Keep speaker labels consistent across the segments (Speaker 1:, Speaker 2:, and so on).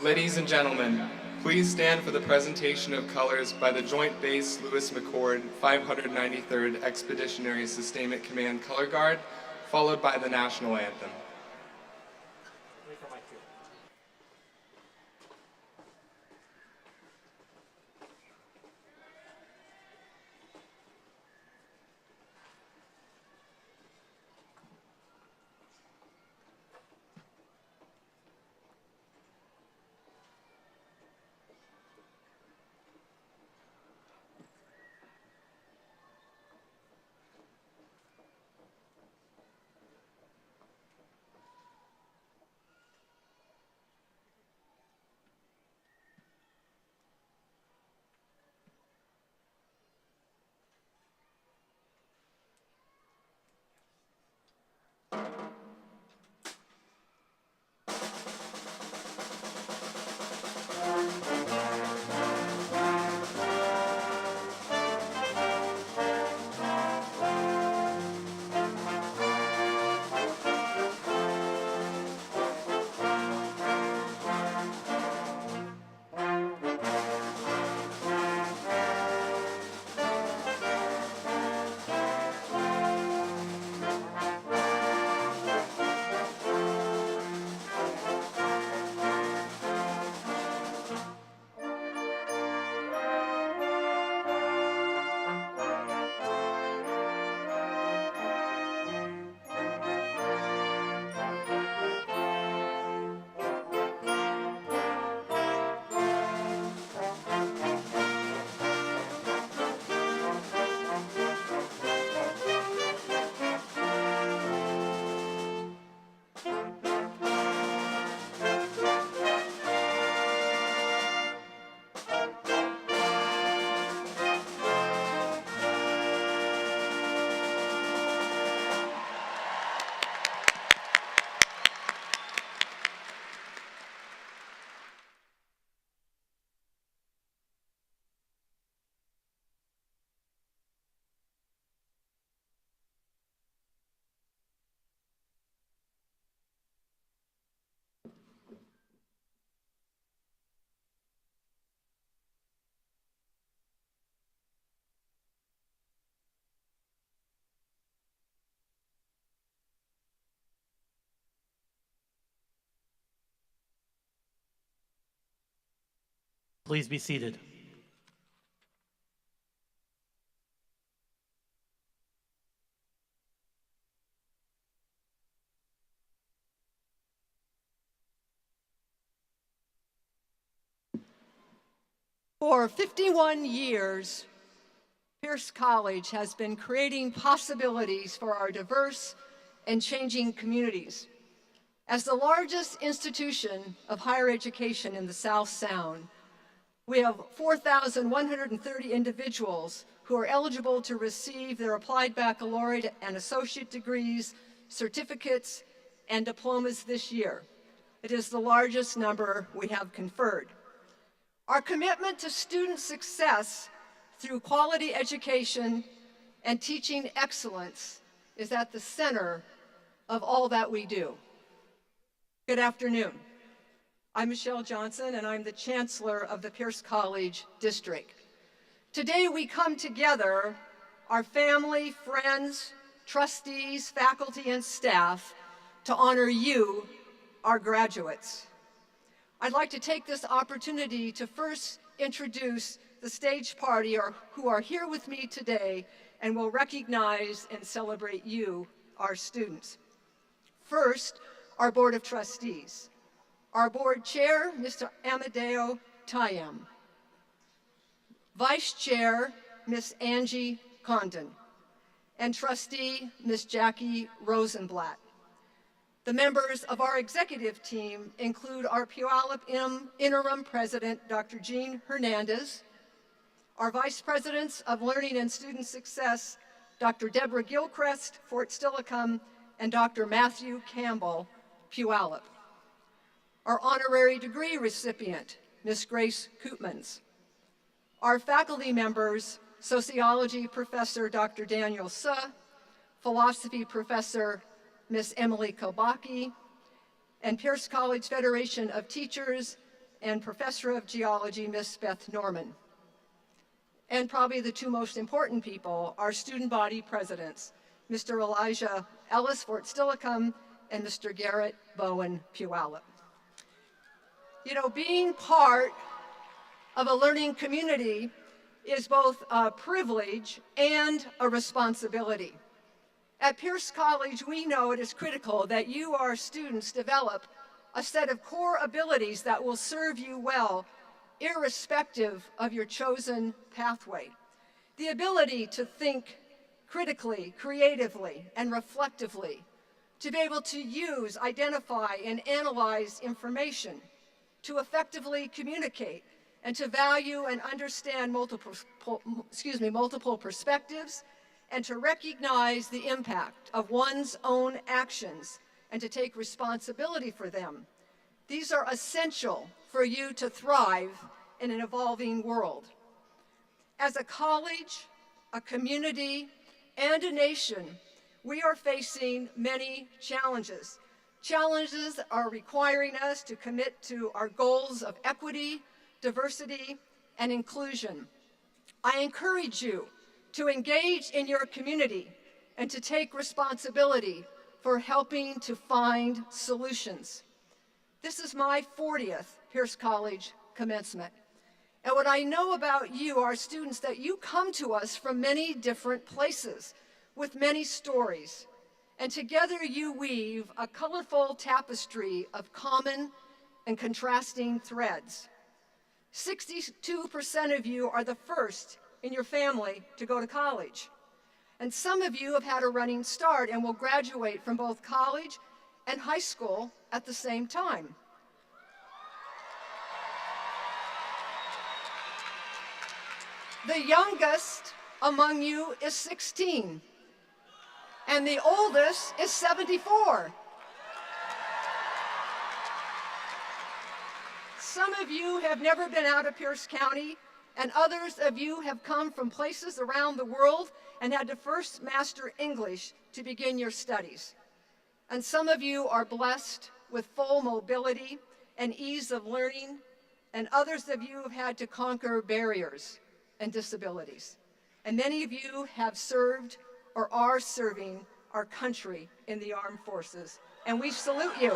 Speaker 1: Ladies and gentlemen, please stand for the presentation of colors by the Joint Base Lewis McChord 593rd Expeditionary Sustainment Command Color Guard, followed by the National Anthem.
Speaker 2: Please be seated.
Speaker 3: For 51 years, Pierce College has been creating possibilities for our diverse and changing communities. As the largest institution of higher education in the South Sound, we have 4,130 individuals who are eligible to receive their applied baccalaureate and associate degrees, certificates, and diplomas this year. It is the largest number we have conferred. Our commitment to student success through quality education and teaching excellence is at the center of all that we do. Good afternoon. I'm Michelle Johnson, and I'm the Chancellor of the Pierce College District. Today we come together, our family, friends, trustees, faculty, and staff, to honor you, our graduates. I'd like to take this opportunity to first introduce the stage party who are here with me today and will recognize and celebrate you, our students. First, our Board of Trustees. Our Board Chair, Mr. Amadeo Tayem. Vice Chair, Ms. Angie Condon. And Trustee, Ms. Jackie Rosenblatt. The members of our executive team include our Puyallup Interim President, Dr. Jean Hernandez, our Vice Presidents of Learning and Student Success, Dr. Deborah Gilchrist, Fort Steilacoom, and Dr. Matthew Campbell, Puyallup. Our Honorary Degree recipient, Ms. Grace Koopmans. Our faculty members, Sociology Professor Dr. Daniel Suh, Philosophy Professor Ms. Emily Kobaki, and Pierce College Federation of Teachers and Professor of Geology, Miss Beth Norman. And probably the two most important people, our student body presidents, Mr. Elijah Ellis, Fort Steilacoom, and Mr. Garrett Bowen Puyallup. You know, being part of a learning community is both a privilege and a responsibility. At Pierce College, we know it is critical that you, our students, develop a set of core abilities that will serve you well, irrespective of your chosen pathway. The ability to think critically, creatively, and reflectively, to be able to use, identify, and analyze information, to effectively communicate, and to value and understand multiple perspectives, and to recognize the impact of one's own actions and to take responsibility for them. These are essential for you to thrive in an evolving world. As a college, a community, and a nation, we are facing many challenges. Challenges are requiring us to commit to our goals of equity, diversity, and inclusion. I encourage you to engage in your community and to take responsibility for helping to find solutions. This is my 40th Pierce College commencement. And what I know about you, our students, that you come to us from many different places with many stories. And together you weave a colorful tapestry of common and contrasting threads. 62% of you are the first in your family to go to college. And some of you have had a running start and will graduate from both college and high school at the same time. The youngest among you is 16, and the oldest is 74. Some of you have never been out of Pierce County, and others of you have come from places around the world and had to first master English to begin your studies. And some of you are blessed with full mobility and ease of learning, and others of you have had to conquer barriers and disabilities. And many of you have served or are serving our country in the armed forces, and we salute you.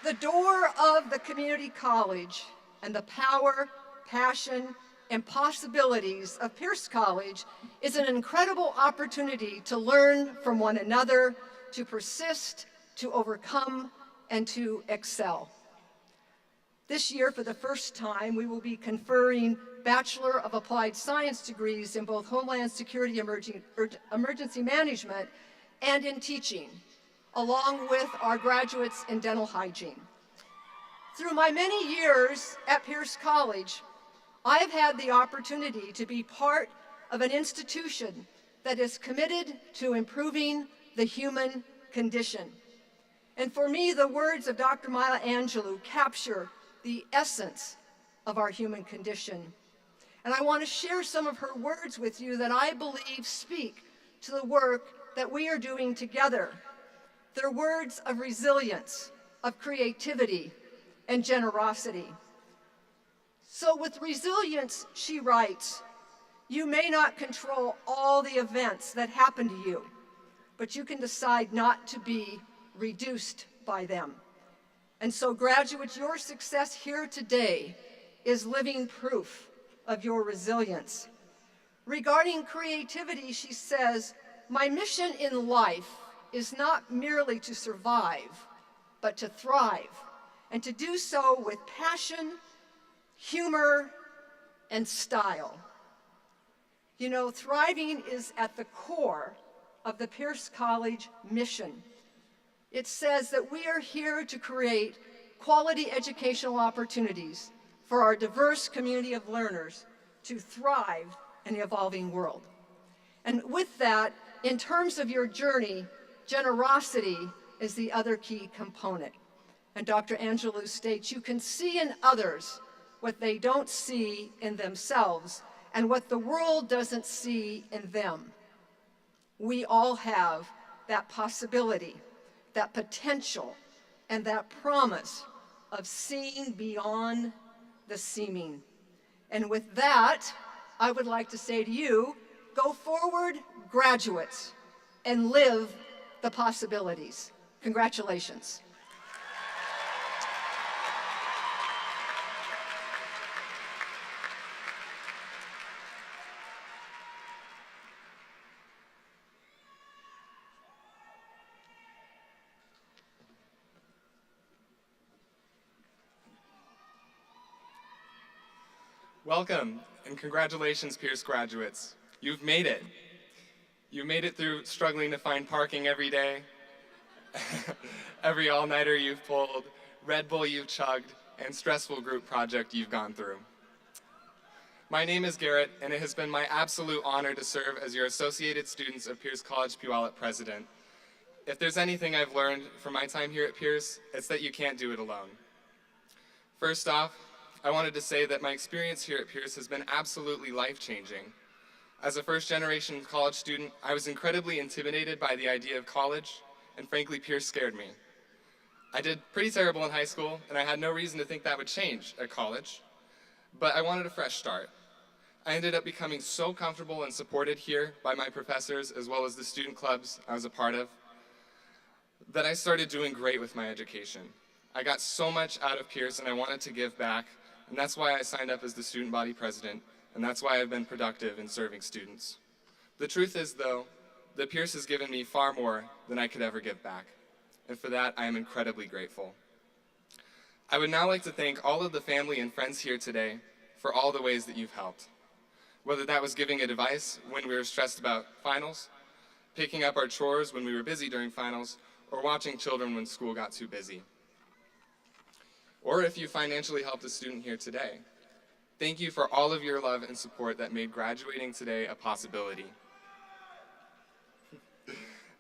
Speaker 3: The door of the community college and the power, passion, and possibilities of Pierce College is an incredible opportunity to learn from one another, to persist, to overcome, and to excel. This year, for the first time, we will be conferring Bachelor of Applied Science degrees in both Homeland Security Emergency Management and in teaching, along with our graduates in dental hygiene. Through my many years at Pierce College, I have had the opportunity to be part of an institution that is committed to improving the human condition. And for me, the words of Dr. Maya Angelou capture the essence of our human condition. And I want to share some of her words with you that I believe speak to the work that we are doing together. They're words of resilience, of creativity, and generosity. So with resilience, she writes, you may not control all the events that happen to you, but you can decide not to be reduced by them. And so graduates, your success here today is living proof of your resilience. Regarding creativity, she says, my mission in life is not merely to survive, but to thrive, and to do so with passion, humor, and style. You know, thriving is at the core of the Pierce College mission. It says that we are here to create quality educational opportunities for our diverse community of learners to thrive in the evolving world. And with that, in terms of your journey, generosity is the other key component. And Dr. Angelou states, you can see in others what they don't see in themselves and what the world doesn't see in them. We all have that possibility that potential, and that promise of seeing beyond the seeming. And with that, I would like to say to you, go forward, graduates, and live the possibilities. Congratulations.
Speaker 1: Welcome and congratulations, Pierce graduates. You've made it. You made it through struggling to find parking every day, every all-nighter you've pulled, Red Bull you've chugged, and stressful group project you've gone through. My name is Garrett, and it has been my absolute honor to serve as your Associated Students of Pierce College Puyallup president. If there's anything I've learned from my time here at Pierce, it's that you can't do it alone. First off, I wanted to say that my experience here at Pierce has been absolutely life-changing. As a first-generation college student, I was incredibly intimidated by the idea of college, and frankly, Pierce scared me. I did pretty terrible in high school, and I had no reason to think that would change at college, but I wanted a fresh start. I ended up becoming so comfortable and supported here by my professors, as well as the student clubs I was a part of, that I started doing great with my education. I got so much out of Pierce, and I wanted to give back, and that's why I signed up as the student body president, and that's why I've been productive in serving students. The truth is, though, that Pierce has given me far more than I could ever give back, and for that, I am incredibly grateful. I would now like to thank all of the family and friends here today for all the ways that you've helped. Whether that was giving advice when we were stressed about finals, picking up our chores when we were busy during finals, or watching children when school got too busy. Or if you financially helped a student here today. Thank you for all of your love and support that made graduating today a possibility.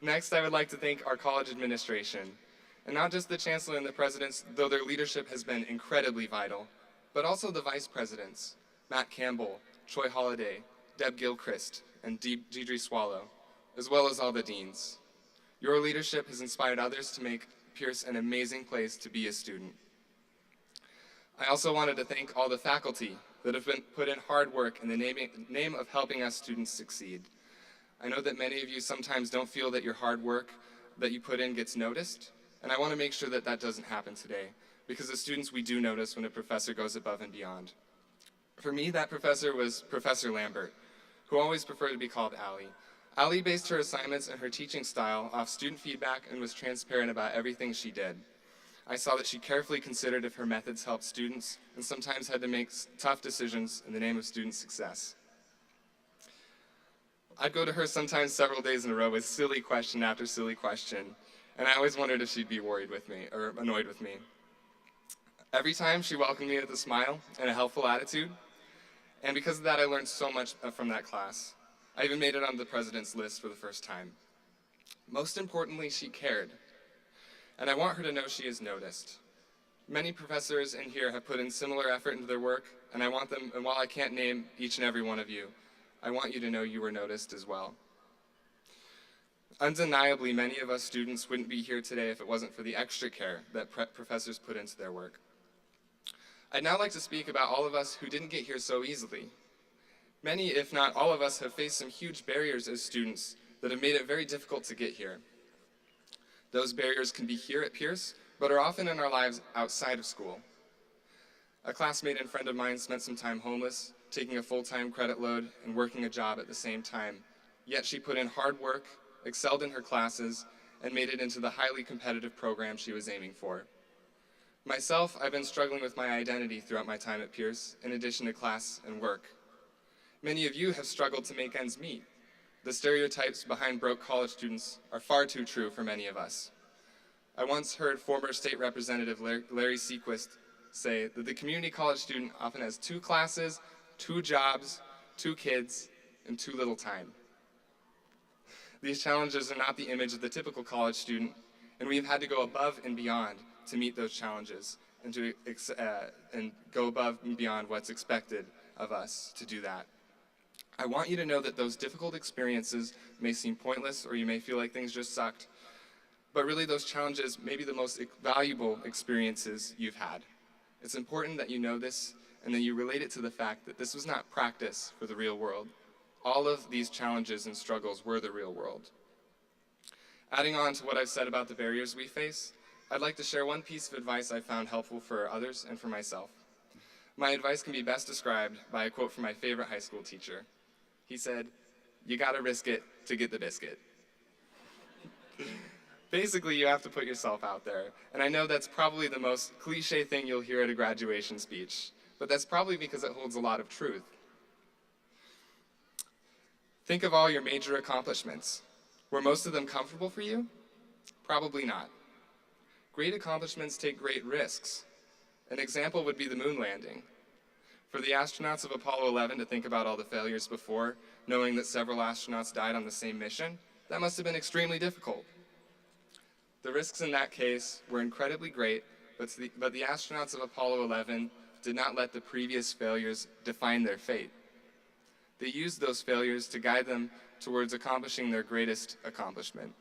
Speaker 1: Next, I would like to thank our college administration, and not just the chancellor and the presidents, though their leadership has been incredibly vital, but also the vice presidents, Matt Campbell, Troy Holliday, Deb Gilchrist, and Deidre Swallow, as well as all the deans. Your leadership has inspired others to make Pierce an amazing place to be a student. I also wanted to thank all the faculty that have been put in hard work in the name of helping us students succeed. I know that many of you sometimes don't feel that your hard work that you put in gets noticed, and I want to make sure that that doesn't happen today, because as students we do notice when a professor goes above and beyond. For me, that professor was Professor Lambert, who always preferred to be called Allie. Allie based her assignments and her teaching style off student feedback and was transparent about everything she did. I saw that she carefully considered if her methods helped students and sometimes had to make tough decisions in the name of student success. I'd go to her sometimes several days in a row with silly question after silly question, and I always wondered if she'd be worried with me or annoyed with me. Every time she welcomed me with a smile and a helpful attitude, and because of that I learned so much from that class. I even made it on the president's list for the first time. Most importantly, she cared. And I want her to know she is noticed. Many professors in here have put in similar effort into their work, and I want them, and while I can't name each and every one of you, I want you to know you were noticed as well. Undeniably, many of us students wouldn't be here today if it wasn't for the extra care that professors put into their work. I'd now like to speak about all of us who didn't get here so easily. Many, if not all of us, have faced some huge barriers as students that have made it very difficult to get here. Those barriers can be here at Pierce, but are often in our lives outside of school. A classmate and friend of mine spent some time homeless, taking a full-time credit load and working a job at the same time. Yet she put in hard work, excelled in her classes, and made it into the highly competitive program she was aiming for. Myself, I've been struggling with my identity throughout my time at Pierce, in addition to class and work. Many of you have struggled to make ends meet. The stereotypes behind broke college students are far too true for many of us. I once heard former state representative Larry Sequist say that the community college student often has 2 classes, 2 jobs, 2 kids, and too little time. These challenges are not the image of the typical college student, and we've had to go above and beyond to meet those challenges and go above and beyond what's expected of us to do that. I want you to know that those difficult experiences may seem pointless or you may feel like things just sucked, but really those challenges may be the most valuable experiences you've had. It's important that you know this and that you relate it to the fact that this was not practice for the real world. All of these challenges and struggles were the real world. Adding on to what I've said about the barriers we face, I'd like to share one piece of advice I found helpful for others and for myself. My advice can be best described by a quote from my favorite high school teacher. He said, "You gotta risk it to get the biscuit." Basically, you have to put yourself out there. And I know that's probably the most cliche thing you'll hear at a graduation speech, but that's probably because it holds a lot of truth. Think of all your major accomplishments. Were most of them comfortable for you? Probably not. Great accomplishments take great risks. An example would be the moon landing. For the astronauts of Apollo 11 to think about all the failures before, knowing that several astronauts died on the same mission, that must have been extremely difficult. The risks in that case were incredibly great, but the astronauts of Apollo 11 did not let the previous failures define their fate. They used those failures to guide them towards accomplishing their greatest accomplishment.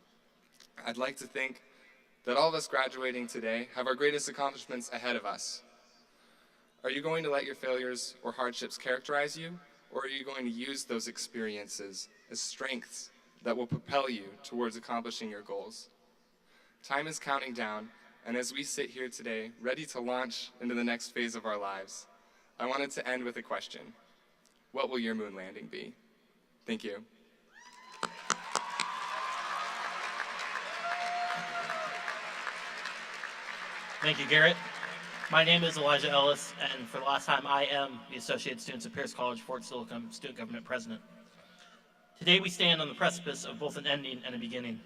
Speaker 1: I'd like to think that all of us graduating today have our greatest accomplishments ahead of us. Are you going to let your failures or hardships characterize you, or are you going to use those experiences as strengths that will propel you towards accomplishing your goals? Time is counting down, and as we sit here today, ready to launch into the next phase of our lives, I wanted to end with a question. What will your moon landing be? Thank you.
Speaker 2: Thank you, Garrett. My name is Elijah Ellis, and for the last time, I am the Associate Students of Pierce College, Fort Silicon Student Government President. Today, we stand on the precipice of both an ending and a beginning.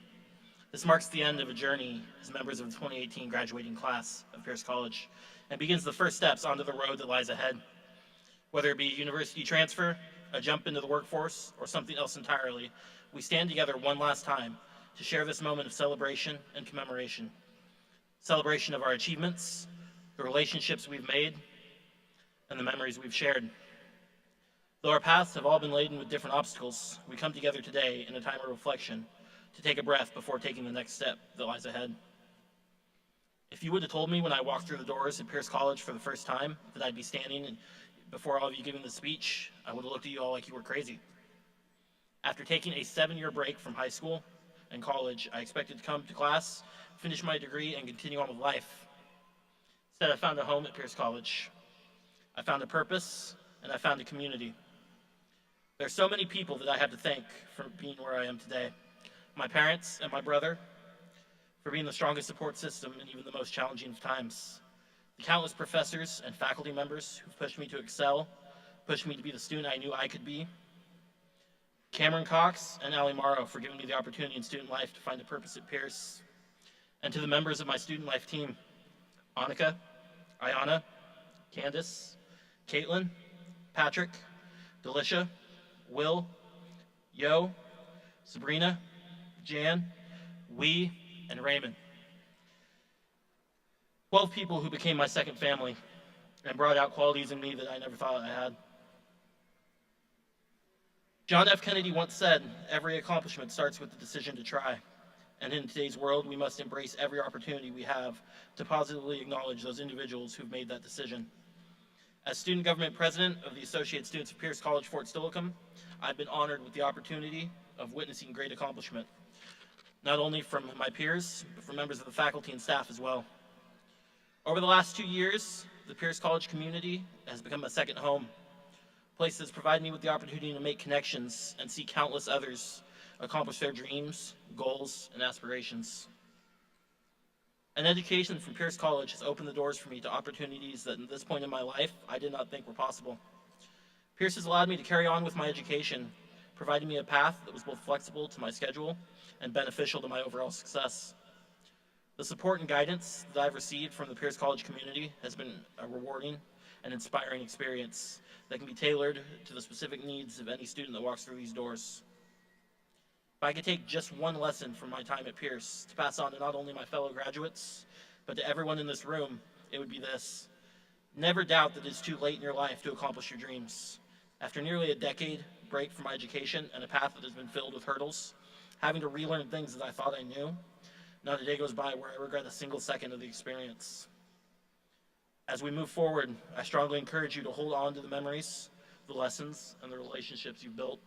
Speaker 2: This marks the end of a journey as members of the 2018 graduating class of Pierce College and begins the first steps onto the road that lies ahead. Whether it be a university transfer, a jump into the workforce, or something else entirely, we stand together one last time to share this moment of celebration and commemoration. Celebration of our achievements, the relationships we've made, and the memories we've shared. Though our paths have all been laden with different obstacles, we come together today in a time of reflection to take a breath before taking the next step that lies ahead. If you would have told me when I walked through the doors at Pierce College for the first time that I'd be standing before all of you giving the speech, I would have looked at you all like you were crazy. After taking a 7-year break from high school and college, I expected to come to class, finish my degree, and continue on with life. Instead, I found a home at Pierce College. I found a purpose, and I found a community. There are so many people that I have to thank for being where I am today. My parents and my brother for being the strongest support system in even the most challenging of times. The countless professors and faculty members who've pushed me to excel, pushed me to be the student I knew I could be. Cameron Cox and Allie Morrow for giving me the opportunity in student life to find a purpose at Pierce. And to the members of my student life team, Annika, Ayana, Candace, Caitlin, Patrick, Delicia, Will, Yo, Sabrina, Jan, Wee, and Raymond. 12 people who became my second family and brought out qualities in me that I never thought I had. John F. Kennedy once said, "Every accomplishment starts with the decision to try." And in today's world, we must embrace every opportunity we have to positively acknowledge those individuals who've made that decision. As Student Government President of the Associate Students of Pierce College, Fort Silicon, I've been honored with the opportunity of witnessing great accomplishment, not only from my peers, but from members of the faculty and staff as well. Over the last 2 years, the Pierce College community has become a second home, a place that's provided me with the opportunity to make connections and see countless others accomplish their dreams, goals, and aspirations. An education from Pierce College has opened the doors for me to opportunities that at this point in my life I did not think were possible. Pierce has allowed me to carry on with my education, providing me a path that was both flexible to my schedule and beneficial to my overall success. The support and guidance that I've received from the Pierce College community has been a rewarding and inspiring experience that can be tailored to the specific needs of any student that walks through these doors. If I could take just one lesson from my time at Pierce to pass on to not only my fellow graduates, but to everyone in this room, it would be this. Never doubt that it's too late in your life to accomplish your dreams. After nearly a decade break from my education and a path that has been filled with hurdles, having to relearn things that I thought I knew, Not a day goes by where I regret a single second of the experience. As we move forward, I strongly encourage you to hold on to the memories, the lessons, and the relationships you've built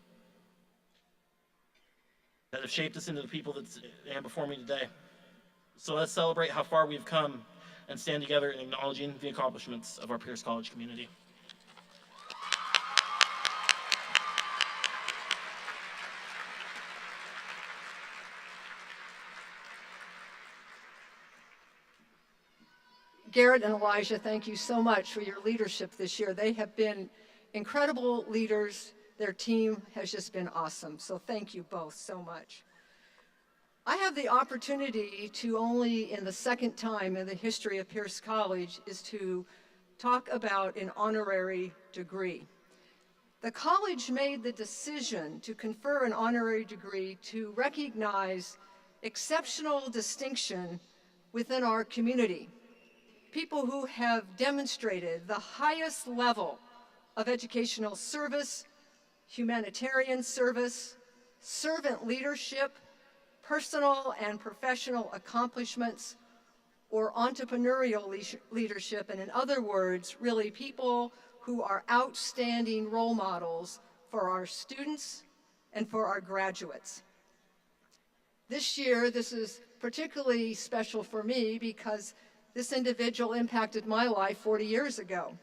Speaker 2: that have shaped us into the people that stand before me today. So let's celebrate how far we've come and stand together in acknowledging the accomplishments of our Pierce College community.
Speaker 3: Garrett and Elijah, thank you so much for your leadership this year. They have been incredible leaders. Their team has just been awesome. So thank you both so much. I have the opportunity to only in the second time in the history of Pierce College is to talk about an honorary degree. The college made the decision to confer an honorary degree to recognize exceptional distinction within our community. People who have demonstrated the highest level of educational service, humanitarian service, servant leadership, personal and professional accomplishments, or entrepreneurial leadership, and in other words, really people who are outstanding role models for our students and for our graduates. This year, this is particularly special for me because this individual impacted my life 40 years ago.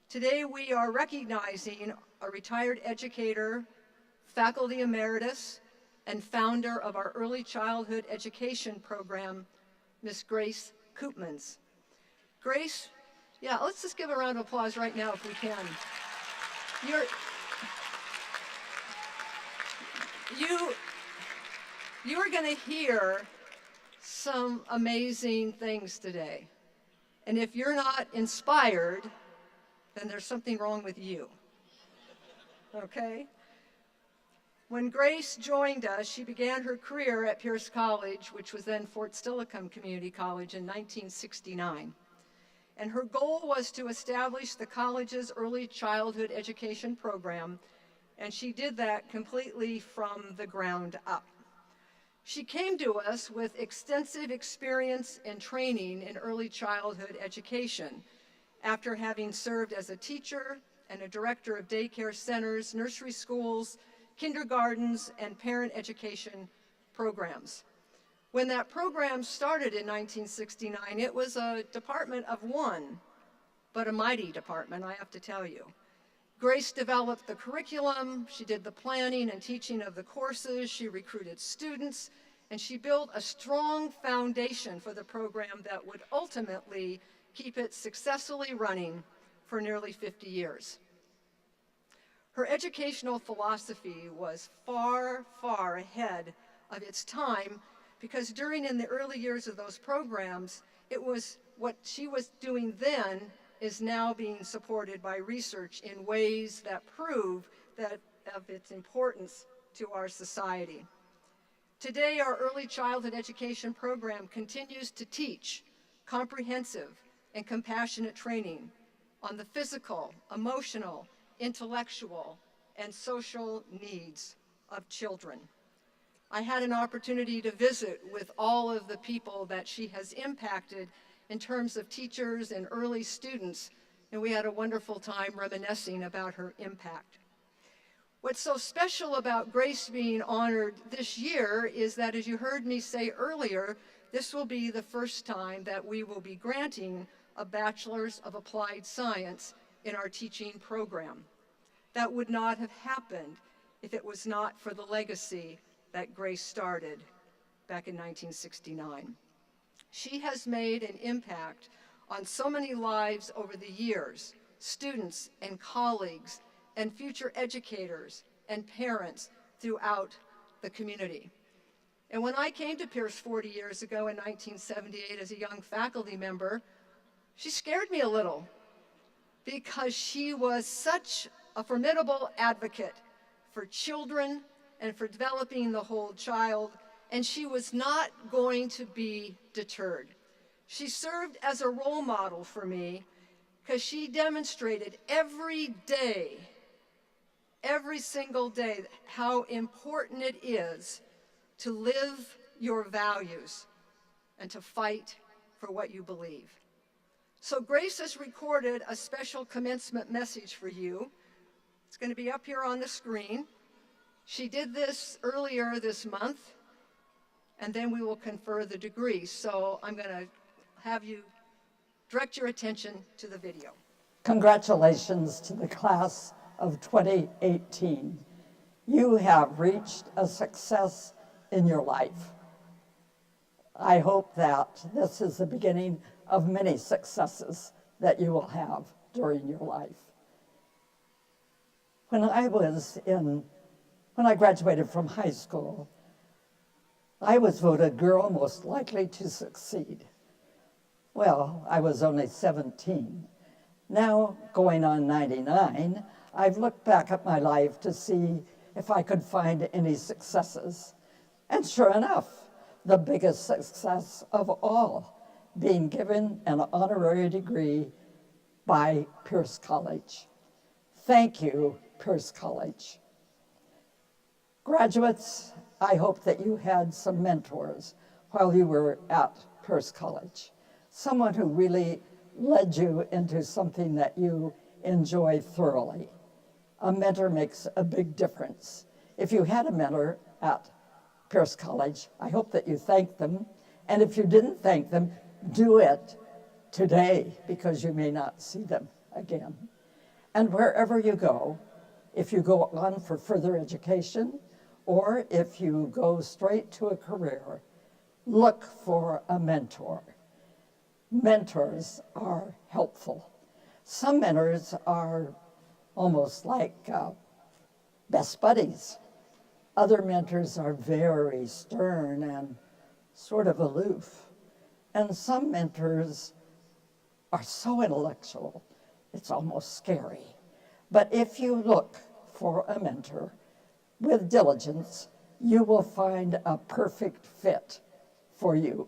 Speaker 3: Today, we are recognizing a retired educator, faculty emeritus, and founder of our early childhood education program, Miss Grace Koopmans. Grace, yeah, let's just give a round of applause right now if we can. You are going to hear some amazing things today. And if you're not inspired, then there's something wrong with you. Okay? When Grace joined us, she began her career at Pierce College, which was then Fort Steilacoom Community College, in 1969. And her goal was to establish the college's early childhood education program, and she did that completely from the ground up. She came to us with extensive experience and training in early childhood education after having served as a teacher and a director of daycare centers, nursery schools, kindergartens, and parent education programs. When that program started in 1969, it was a department of one, but a mighty department, I have to tell you. Grace developed the curriculum, she did the planning and teaching of the courses, she recruited students, and she built a strong foundation for the program that would ultimately keep it successfully running for nearly 50 years. Her educational philosophy was far, far ahead of its time because in the early years of those programs, it was what she was doing then is now being supported by research in ways that prove that of its importance to our society. Today, our early childhood education program continues to teach comprehensive and compassionate training on the physical, emotional, intellectual, and social needs of children. I had an opportunity to visit with all of the people that she has impacted in terms of teachers and early students, and we had a wonderful time reminiscing about her impact. What's so special about Grace being honored this year is that, as you heard me say earlier, this will be the first time that we will be granting a Bachelor's of Applied Science in our teaching program. That would not have happened if it was not for the legacy that Grace started back in 1969. She has made an impact on so many lives over the years, students and colleagues and future educators and parents throughout the community. And when I came to Pierce 40 years ago in 1978 as a young faculty member, she scared me a little because she was such a formidable advocate for children and for developing the whole child, and she was not going to be deterred. She served as a role model for me because she demonstrated every day, every single day, how important it is to live your values, and to fight for what you believe. So Grace has recorded a special commencement message for you. It's going to be up here on the screen. She did this earlier this month, and then we will confer the degree. So I'm going to have you direct your attention to the video.
Speaker 4: Congratulations to the class of 2018. You have reached a success in your life. I hope that this is the beginning of many successes that you will have during your life. When I graduated from high school, I was voted girl most likely to succeed. Well, I was only 17. Now, going on 99, I've looked back at my life to see if I could find any successes. And sure enough, the biggest success of all, being given an honorary degree by Pierce College. Thank you, Pierce College. Graduates, I hope that you had some mentors while you were at Pierce College. Someone who really led you into something that you enjoy thoroughly. A mentor makes a big difference. If you had a mentor at Pierce College, I hope that you thanked them. And if you didn't thank them, do it today, because you may not see them again. And wherever you go, if you go on for further education, or if you go straight to a career, look for a mentor. Mentors are helpful. Some mentors are almost like best buddies. Other mentors are very stern and sort of aloof. And some mentors are so intellectual, it's almost scary. But if you look for a mentor with diligence, you will find a perfect fit for you.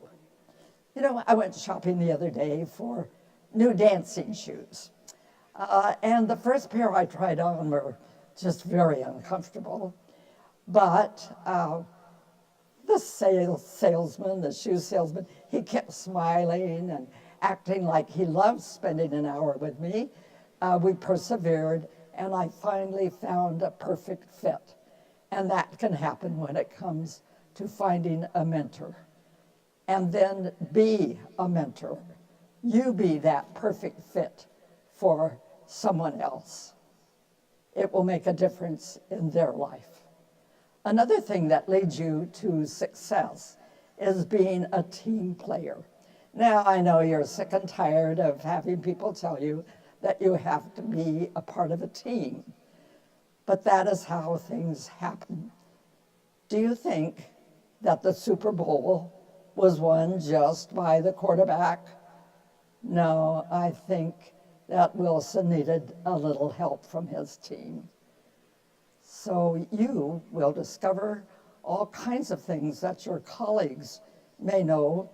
Speaker 4: You know, I went shopping the other day for new dancing shoes. And the first pair I tried on were just very uncomfortable. But the salesman, the shoe salesman, he kept smiling and acting like he loved spending an hour with me. We persevered, and I finally found a perfect fit. And that can happen when it comes to finding a mentor. And then be a mentor. You be that perfect fit for someone else. It will make a difference in their life. Another thing that leads you to success is being a team player. Now, I know you're sick and tired of having people tell you that you have to be a part of a team, but that is how things happen. Do you think that the Super Bowl was won just by the quarterback? No, I think that Wilson needed a little help from his team. So you will discover all kinds of things that your colleagues may know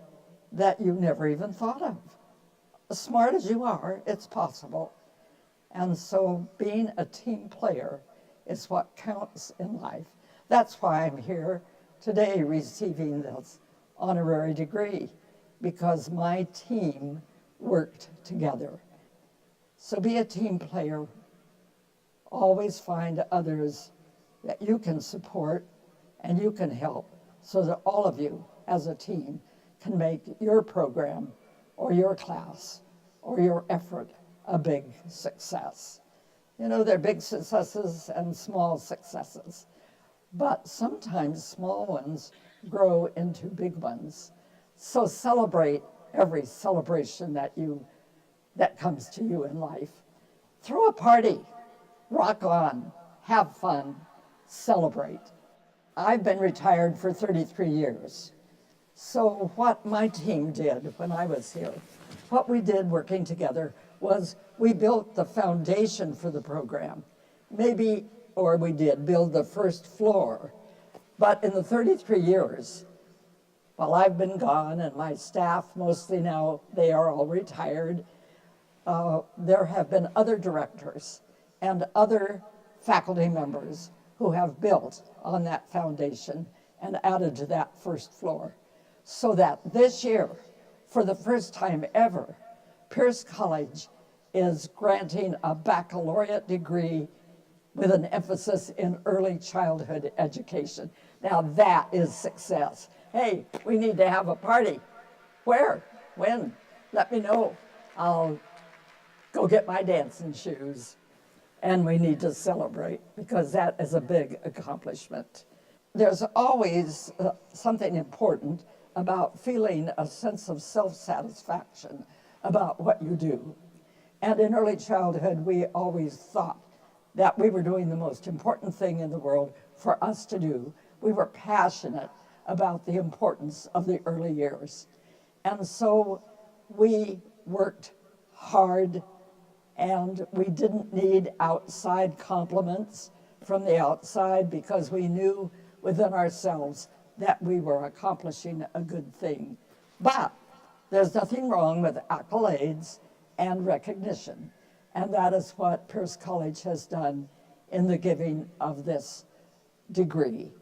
Speaker 4: that you never even thought of. As smart as you are, it's possible. And so being a team player is what counts in life. That's why I'm here today receiving this honorary degree, because my team worked together. So be a team player. Always find others that you can support and you can help, so that all of you as a team can make your program or your class or your effort a big success. You know, there are big successes and small successes, but sometimes small ones grow into big ones. So celebrate every celebration that comes to you in life. Throw a party, rock on, have fun, celebrate. I've been retired for 33 years. So what my team did when I was here, what we did working together was we built the foundation for the program. We did build the first floor. But in the 33 years, while I've been gone and my staff, mostly now, they are all retired, there have been other directors and other faculty members who have built on that foundation and added to that first floor. so that this year, for the first time ever, Pierce College is granting a baccalaureate degree with an emphasis in early childhood education. Now that is success. Hey, we need to have a party. Where? When? Let me know. I'll go get my dancing shoes. And we need to celebrate because that is a big accomplishment. There's always something important about feeling a sense of self-satisfaction about what you do. And in early childhood, we always thought that we were doing the most important thing in the world for us to do. We were passionate about the importance of the early years. And so we worked hard, and we didn't need outside compliments from the outside because we knew within ourselves that we were accomplishing a good thing. But there's nothing wrong with accolades and recognition, and that is what Pierce College has done in the giving of this degree.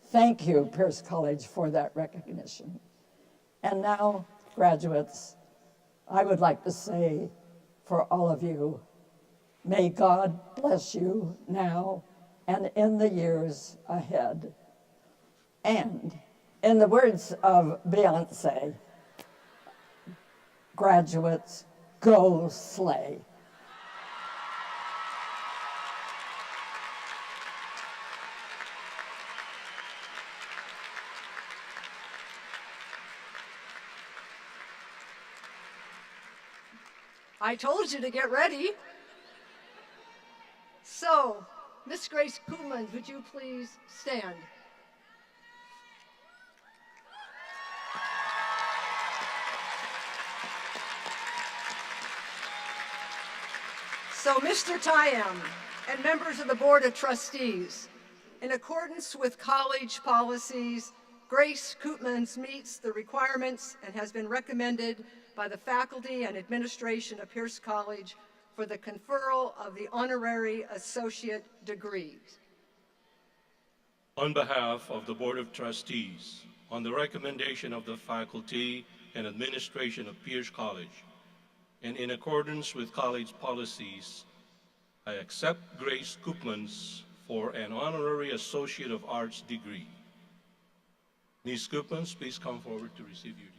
Speaker 4: Thank you, Pierce College, for that recognition. And now, graduates, I would like to say for all of you, may God bless you now and in the years ahead. And in the words of Beyonce, graduates, go slay.
Speaker 3: I told you to get ready. So, Miss Grace Koopmans, would you please stand? So, Mr. Tyam and members of the Board of Trustees, in accordance with college policies, Grace Koopmans meets the requirements and has been recommended by the faculty and administration of Pierce College for the conferral of the Honorary Associate Degree.
Speaker 5: On behalf of the Board of Trustees, on the recommendation of the faculty and administration of Pierce College, and in accordance with college policies, I accept Grace Koopmans for an Honorary Associate of Arts degree. Ms. Koopmans, please come forward to receive your degree.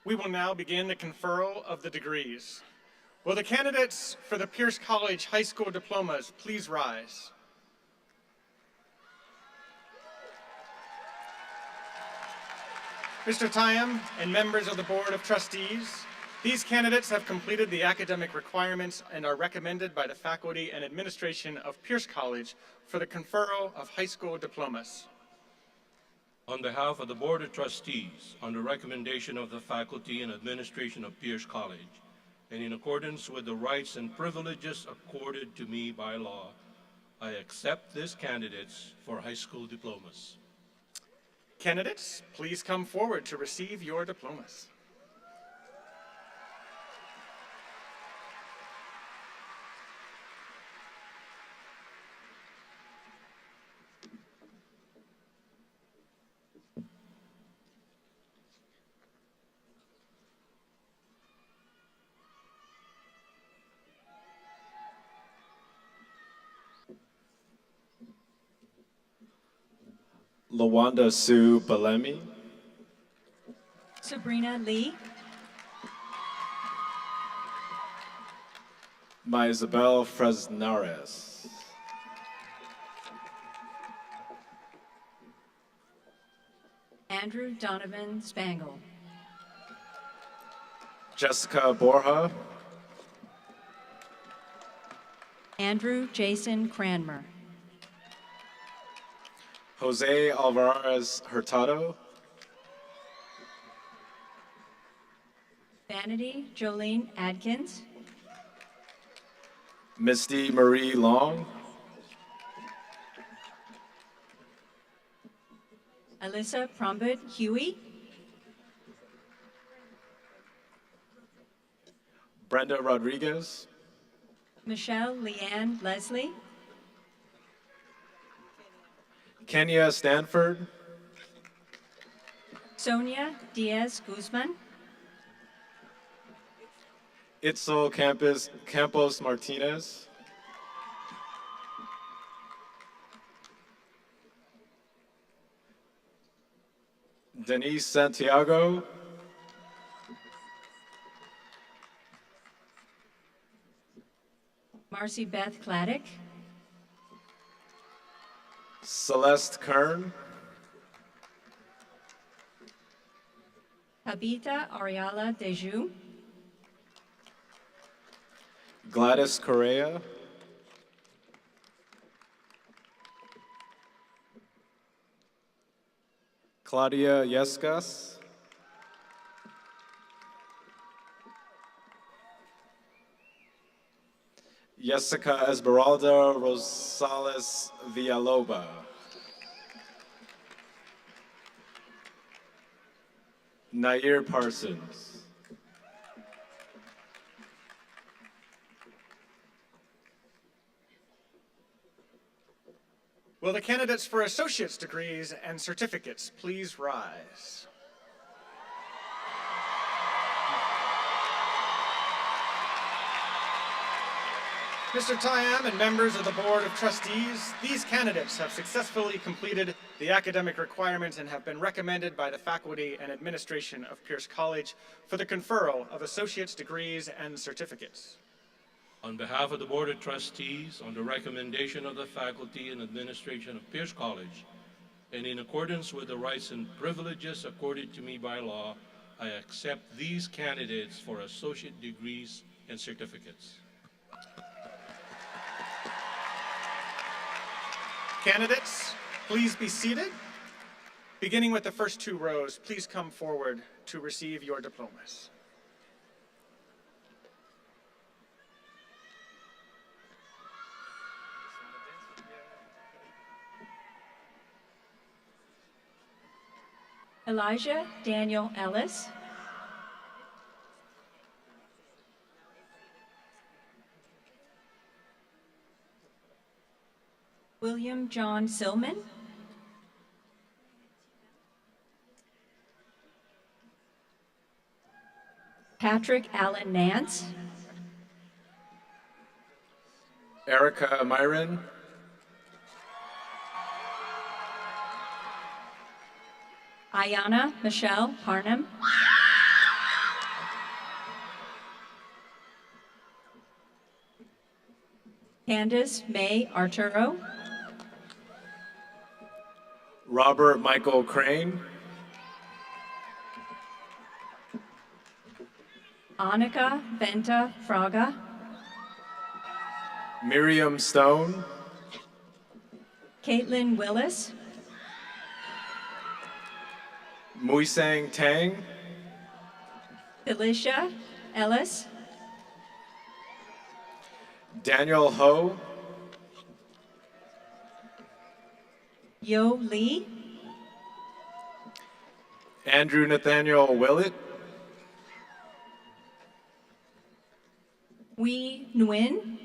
Speaker 6: We will now begin the conferral of the degrees. Will the candidates for the Pierce College High School Diplomas please rise? Mr. Tyam and members of the Board of Trustees, these candidates have completed the academic requirements and are recommended by the faculty and administration of Pierce College for the conferral of high school diplomas.
Speaker 5: On behalf of the Board of Trustees, on the recommendation of the faculty and administration of Pierce College, and in accordance with the rights and privileges accorded to me by law, I accept these candidates for high school diplomas.
Speaker 6: Candidates, please come forward to receive your diplomas.
Speaker 7: Lawanda Sue Balemi,
Speaker 8: Sabrina Lee,
Speaker 7: Maisabel Fresnares,
Speaker 8: Andrew Donovan Spangle,
Speaker 7: Jessica Borja,
Speaker 8: Andrew Jason Cranmer,
Speaker 7: Jose Alvarez Hurtado,
Speaker 8: Vanity Jolene Adkins.
Speaker 7: Misty Marie Long,
Speaker 8: Alyssa Prombud Huey.
Speaker 7: Brenda Rodriguez,
Speaker 8: Michelle Leanne Leslie.
Speaker 7: Kenya Stanford,
Speaker 8: Sonia Diaz Guzman.
Speaker 7: Itzel Campos Martinez, Denise Santiago,
Speaker 8: Marcy Beth Claddick.
Speaker 7: Celeste Kern,
Speaker 8: Tabitha Ariala Deju.
Speaker 7: Gladys Correa, Claudia Yescas, Jessica Esmeralda Rosales Villalobos, Nair Parsons,
Speaker 6: Will the candidates for associate's degrees and certificates please rise? Mr. Tyam and members of the Board of Trustees, these candidates have successfully completed the academic requirements and have been recommended by the faculty and administration of Pierce College for the conferral of associate's degrees and certificates.
Speaker 5: On behalf of the Board of Trustees, on the recommendation of the faculty and administration of Pierce College, and in accordance with the rights and privileges accorded to me by law, I accept these candidates for associate degrees and certificates.
Speaker 6: Candidates, please be seated. Beginning with the first two rows, please come forward to receive your diplomas.
Speaker 8: Elijah Daniel Ellis. William John Silman. Patrick Allen Nance.
Speaker 7: Erica Myron,
Speaker 8: Ayana Michelle Parnham. Candace May Arturo.
Speaker 7: Robert Michael Crane,
Speaker 8: Annika Benta Fraga.
Speaker 7: Miriam Stone,
Speaker 8: Caitlin Willis.
Speaker 7: Muisang Tang,
Speaker 8: Felicia Ellis.
Speaker 7: Daniel Ho,
Speaker 8: Yo Lee.
Speaker 7: Andrew Nathaniel Willett,
Speaker 8: Wee Nguyen.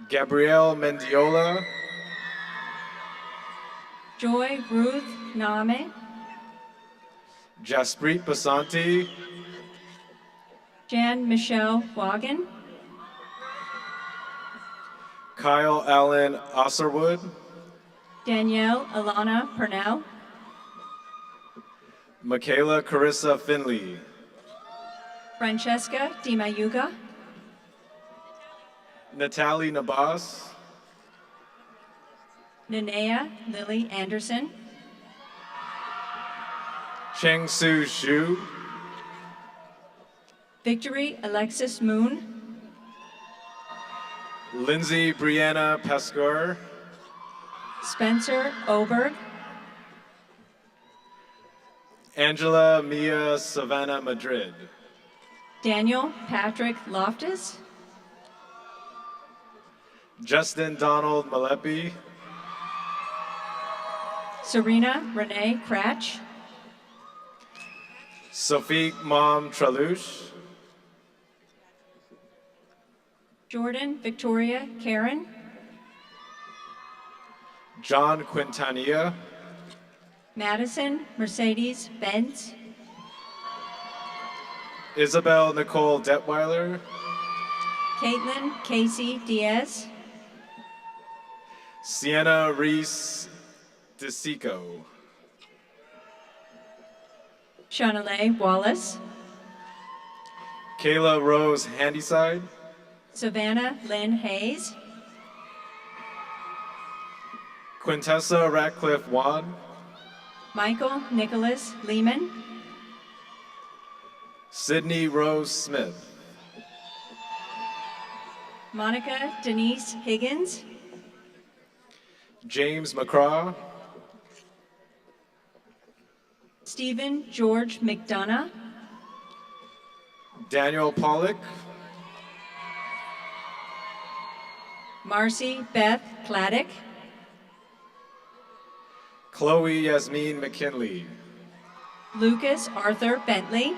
Speaker 7: Gabrielle Mendiola,
Speaker 8: Joy Ruth Name.
Speaker 7: Jasprit Basanti,
Speaker 8: Jan Michelle Wagon.
Speaker 7: Kyle Allen Osserwood,
Speaker 8: Danielle Alana Purnell.
Speaker 7: Michaela Carissa Finley,
Speaker 8: Francesca Di Mayuga.
Speaker 7: Natalie Nabas,
Speaker 8: Nenea Lily Anderson.
Speaker 7: Cheng Su Xu,
Speaker 8: Victory Alexis Moon.
Speaker 7: Lindsay Brianna Pascour,
Speaker 8: Spencer Oberg.
Speaker 7: Angela Mia Savannah Madrid.
Speaker 8: Daniel Patrick Loftus,
Speaker 7: Justin Donald Malepi.
Speaker 8: Serena Renee Cratch,
Speaker 7: Sophie Mom Tralouche.
Speaker 8: Jordan Victoria Karen,
Speaker 7: John Quintania.
Speaker 8: Madison Mercedes Benz,
Speaker 7: Isabel Nicole Detweiler.
Speaker 8: Caitlin Casey Diaz,
Speaker 7: Sienna Reese DeSico.
Speaker 8: Shonalay Wallace,
Speaker 7: Kayla Rose Handyside.
Speaker 8: Savannah Lynn Hayes,
Speaker 7: Quintessa Ratcliffe Wan.
Speaker 8: Michael Nicholas Lehman,
Speaker 7: Sydney Rose Smith.
Speaker 8: Monica Denise Higgins,
Speaker 7: James McCraw.
Speaker 8: Stephen George McDonough,
Speaker 7: Daniel Pollock.
Speaker 8: Marcy Beth Claddick,
Speaker 7: Chloe Yasmin McKinley.
Speaker 8: Lucas Arthur Bentley,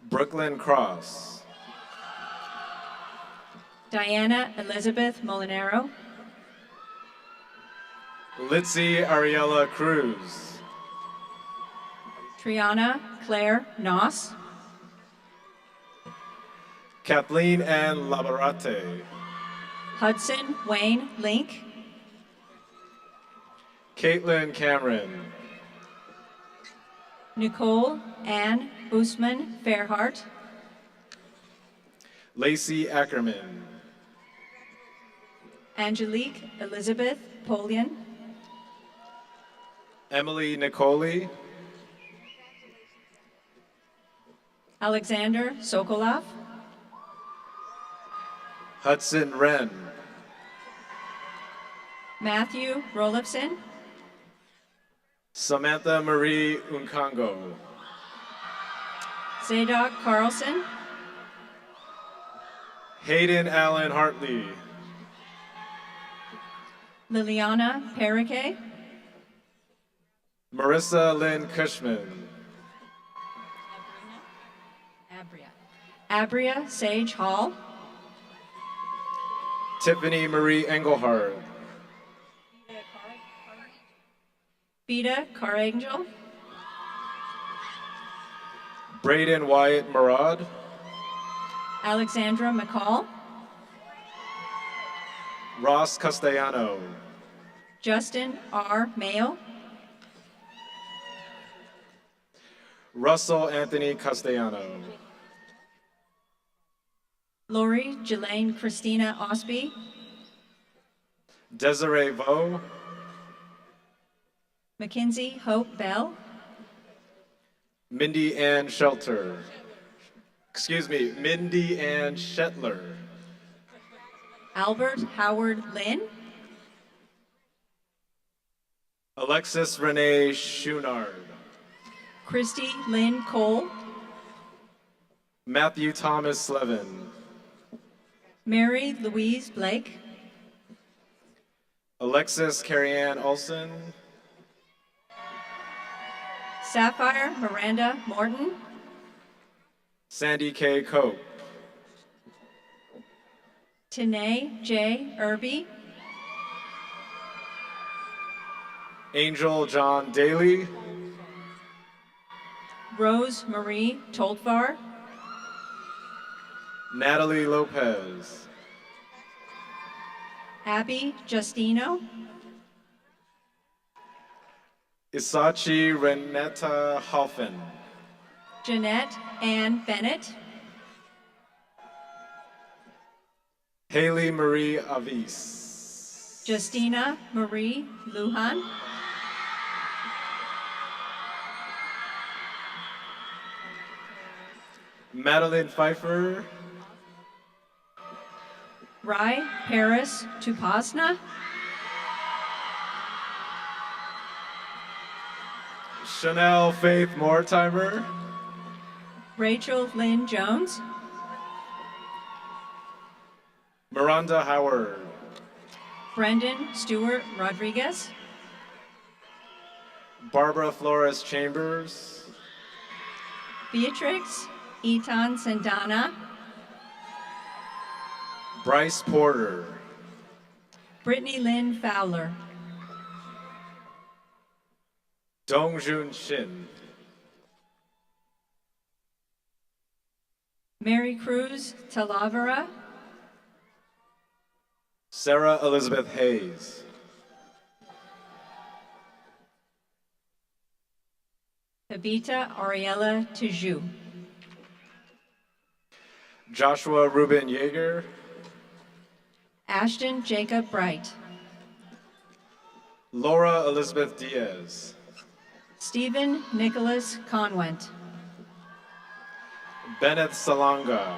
Speaker 7: Brooklyn Cross.
Speaker 8: Diana Elizabeth Molinaro,
Speaker 7: Litzy Ariella Cruz.
Speaker 8: Triana Claire Noss,
Speaker 7: Kathleen Ann Labarate.
Speaker 8: Hudson Wayne Link,
Speaker 7: Caitlin Cameron.
Speaker 8: Nicole Ann Boosman Fairhart,
Speaker 7: Lacey Ackerman.
Speaker 8: Angelique Elizabeth Polian,
Speaker 7: Emily Nicoli.
Speaker 8: Alexander Sokolov,
Speaker 7: Hudson Wren.
Speaker 8: Matthew Rolifson,
Speaker 7: Samantha Marie Unkongo.
Speaker 8: Zadok Carlson,
Speaker 7: Hayden Allen Hartley.
Speaker 8: Liliana Perique,
Speaker 7: Marissa Lynn Cushman.
Speaker 8: Abria Sage Hall,
Speaker 7: Tiffany Marie Engelhardt.
Speaker 8: Vita Carangel,
Speaker 7: Braden Wyatt Murad.
Speaker 8: Alexandra McCall,
Speaker 7: Ross Castellano.
Speaker 8: Justin R. Mayo,
Speaker 7: Russell Anthony Castellano.
Speaker 8: Lori Jelaine Christina Osby,
Speaker 7: Desiree Vo.
Speaker 8: Mackenzie Hope Bell,
Speaker 7: Mindy Ann Shelter. Mindy Ann Shetler.
Speaker 8: Albert Howard Lynn,
Speaker 7: Alexis Renee Schunard.
Speaker 8: Christy Lynn Cole,
Speaker 7: Matthew Thomas Slevin.
Speaker 8: Mary Louise Blake,
Speaker 7: Alexis Carrie-Ann Olson.
Speaker 8: Sapphire Miranda Morton,
Speaker 7: Sandy K. Cope.
Speaker 8: Tanae J. Irby,
Speaker 7: Angel John Daly.
Speaker 8: Rose Marie Toldvar,
Speaker 7: Natalie Lopez.
Speaker 8: Abby Justino,
Speaker 7: Isachi Renetta Halfen.
Speaker 8: Jeanette Ann Bennett,
Speaker 7: Haley Marie Avis.
Speaker 8: Justina Marie Lujan,
Speaker 7: Madeline Pfeiffer.
Speaker 8: Rai Paris Tupasna,
Speaker 7: Chanel Faith Mortimer.
Speaker 8: Rachel Lynn Jones,
Speaker 7: Miranda Howard.
Speaker 8: Brendan Stewart Rodriguez,
Speaker 7: Barbara Flores Chambers.
Speaker 8: Beatrix Etan Sandana,
Speaker 7: Bryce Porter.
Speaker 8: Brittany Lynn Fowler,
Speaker 7: Dongjun Shin.
Speaker 8: Mary Cruz Talavera,
Speaker 7: Sarah Elizabeth Hayes.
Speaker 8: Habita Ariella Tiju,
Speaker 7: Joshua Ruben Yeager.
Speaker 8: Ashton Jacob Bright,
Speaker 7: Laura Elizabeth Diaz.
Speaker 8: Stephen Nicholas Conwent,
Speaker 7: Bennett Salanga.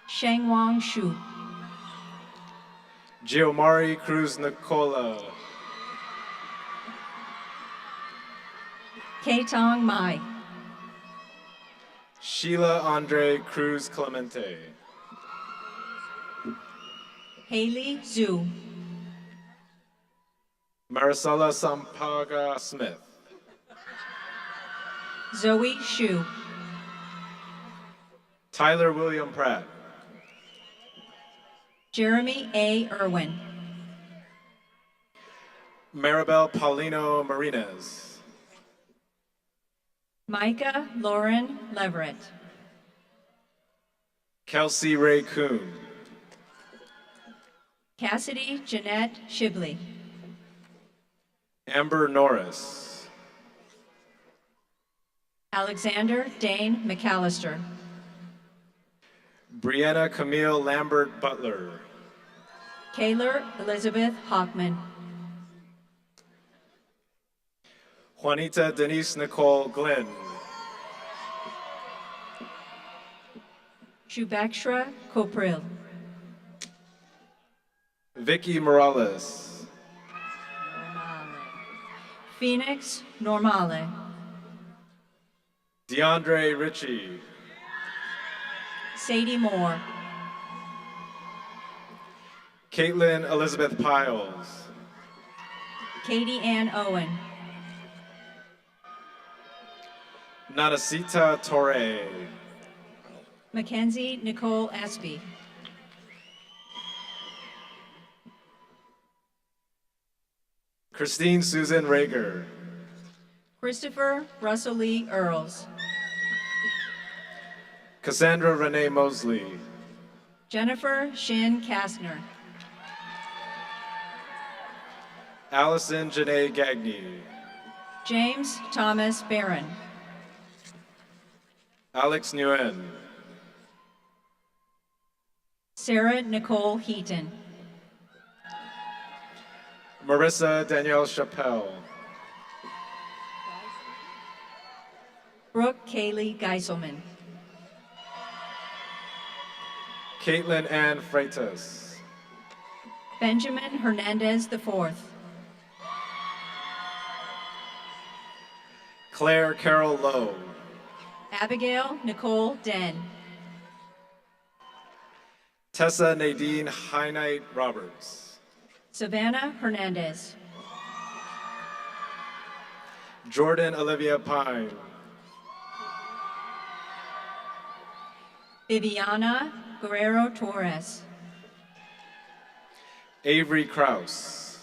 Speaker 8: Shengwang Shu,
Speaker 7: Giomari Cruz Nicola.
Speaker 8: Kaitong Mai,
Speaker 7: Sheila Andre Cruz Clemente.
Speaker 8: Haley Zhu,
Speaker 7: Maricela Sampaga Smith.
Speaker 8: Zoe Shu,
Speaker 7: Tyler William Pratt.
Speaker 8: Jeremy A. Irwin,
Speaker 7: Maribel Paulino Martinez.
Speaker 8: Micah Lauren Leverett,
Speaker 7: Kelsey Ray Kuhn.
Speaker 8: Cassidy Jeanette Shibley,
Speaker 7: Amber Norris.
Speaker 8: Alexander Dane McAllister,
Speaker 7: Brianna Camille Lambert Butler.
Speaker 8: Kaylor Elizabeth Hockman,
Speaker 7: Juanita Denise Nicole Glenn.
Speaker 8: Shubhakshra Kopril,
Speaker 7: Vicky Morales.
Speaker 8: Phoenix Normale,
Speaker 7: DeAndre Ritchie.
Speaker 8: Sadie Moore,
Speaker 7: Caitlin Elizabeth Piles.
Speaker 8: Katie Ann Owen,
Speaker 7: Nanasita Torre.
Speaker 8: Mackenzie Nicole Espy,
Speaker 7: Christine Susan Rager.
Speaker 8: Christopher Russell Lee Earls,
Speaker 7: Cassandra Renee Mosley.
Speaker 8: Jennifer Shin Kastner,
Speaker 7: Allison Janae Gagny.
Speaker 8: James Thomas Barron,
Speaker 7: Alex Nguyen.
Speaker 8: Sarah Nicole Heaton,
Speaker 7: Marissa Danielle Chappelle.
Speaker 8: Brooke Kaylee Geiselman,
Speaker 7: Caitlin Ann Freitas.
Speaker 8: Benjamin Hernandez IV,
Speaker 7: Claire Carol Lowe.
Speaker 8: Abigail Nicole Den,
Speaker 7: Tessa Nadine High Roberts.
Speaker 8: Savannah Hernandez,
Speaker 7: Jordan Olivia Pine.
Speaker 8: Viviana Guerrero Torres,
Speaker 7: Avery Kraus.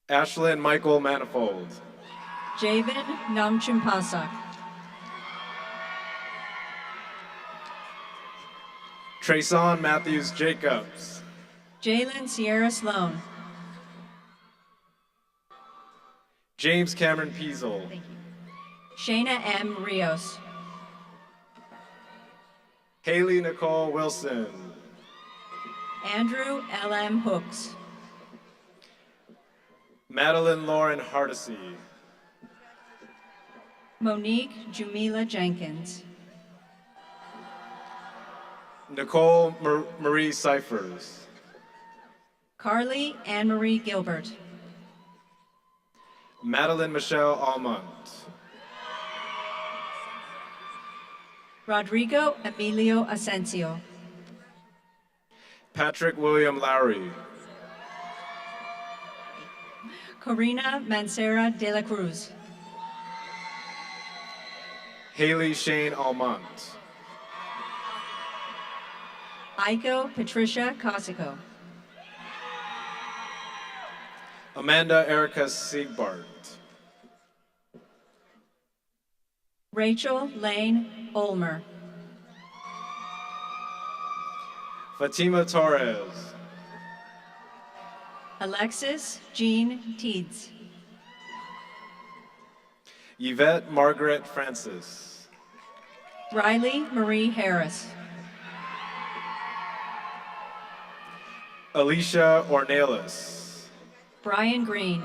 Speaker 7: Ashlyn Michael Manifold.
Speaker 8: Javen Namchimpasak,
Speaker 7: Trayson Matthews Jacobs.
Speaker 8: Jalen Sierra Sloan,
Speaker 7: James Cameron Peasel.
Speaker 8: Shayna M. Rios,
Speaker 7: Haley Nicole Wilson.
Speaker 8: Andrew L.M. Hooks,
Speaker 7: Madeline Lauren Hardesty.
Speaker 8: Monique Jumila Jenkins,
Speaker 7: Nicole Marie Cyphers.
Speaker 8: Carly Anne Marie Gilbert.
Speaker 7: Madeline Michelle Almont.
Speaker 8: Rodrigo Emilio Asensio.
Speaker 7: Patrick William Lowry.
Speaker 8: Corina Mancera de la Cruz.
Speaker 7: Haley Shane Almont.
Speaker 8: Aiko Patricia Cosico.
Speaker 7: Amanda Erica Siegbart.
Speaker 8: Rachel Lane Olmer.
Speaker 7: Fatima Torres.
Speaker 8: Alexis Jean Teeds.
Speaker 7: Yvette Margaret Francis.
Speaker 8: Riley Marie Harris.
Speaker 7: Alicia Ornelas.
Speaker 8: Brian Green.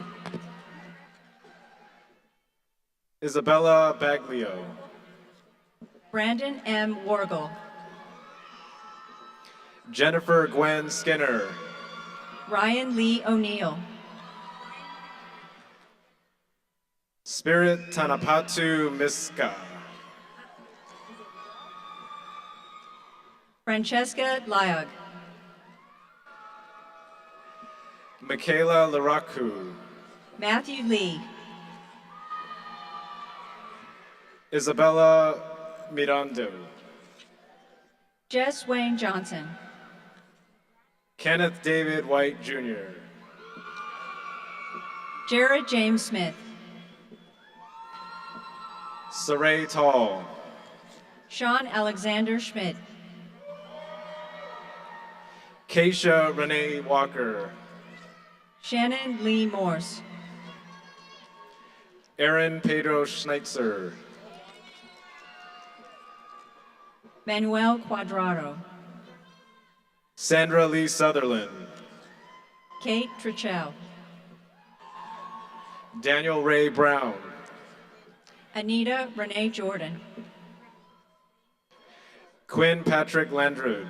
Speaker 7: Isabella Baglio.
Speaker 8: Brandon M. Wargle.
Speaker 7: Jennifer Gwen Skinner.
Speaker 8: Ryan Lee O'Neill.
Speaker 7: Spirit Tanapatu Miska.
Speaker 8: Francesca Lyog.
Speaker 7: Michaela Laraku.
Speaker 8: Matthew Lee.
Speaker 7: Isabella Mirando.
Speaker 8: Jess Wayne Johnson.
Speaker 7: Kenneth David White Jr.
Speaker 8: Jared James Smith.
Speaker 7: Saray Tall.
Speaker 8: Sean Alexander Schmidt.
Speaker 7: Keisha Renee Walker.
Speaker 8: Shannon Lee Morse.
Speaker 7: Aaron Pedro Schneitzer.
Speaker 8: Manuel Cuadrado.
Speaker 7: Sandra Lee Sutherland.
Speaker 8: Kate Trichell.
Speaker 7: Daniel Ray Brown.
Speaker 8: Anita Renee Jordan.
Speaker 7: Quinn Patrick Landrud.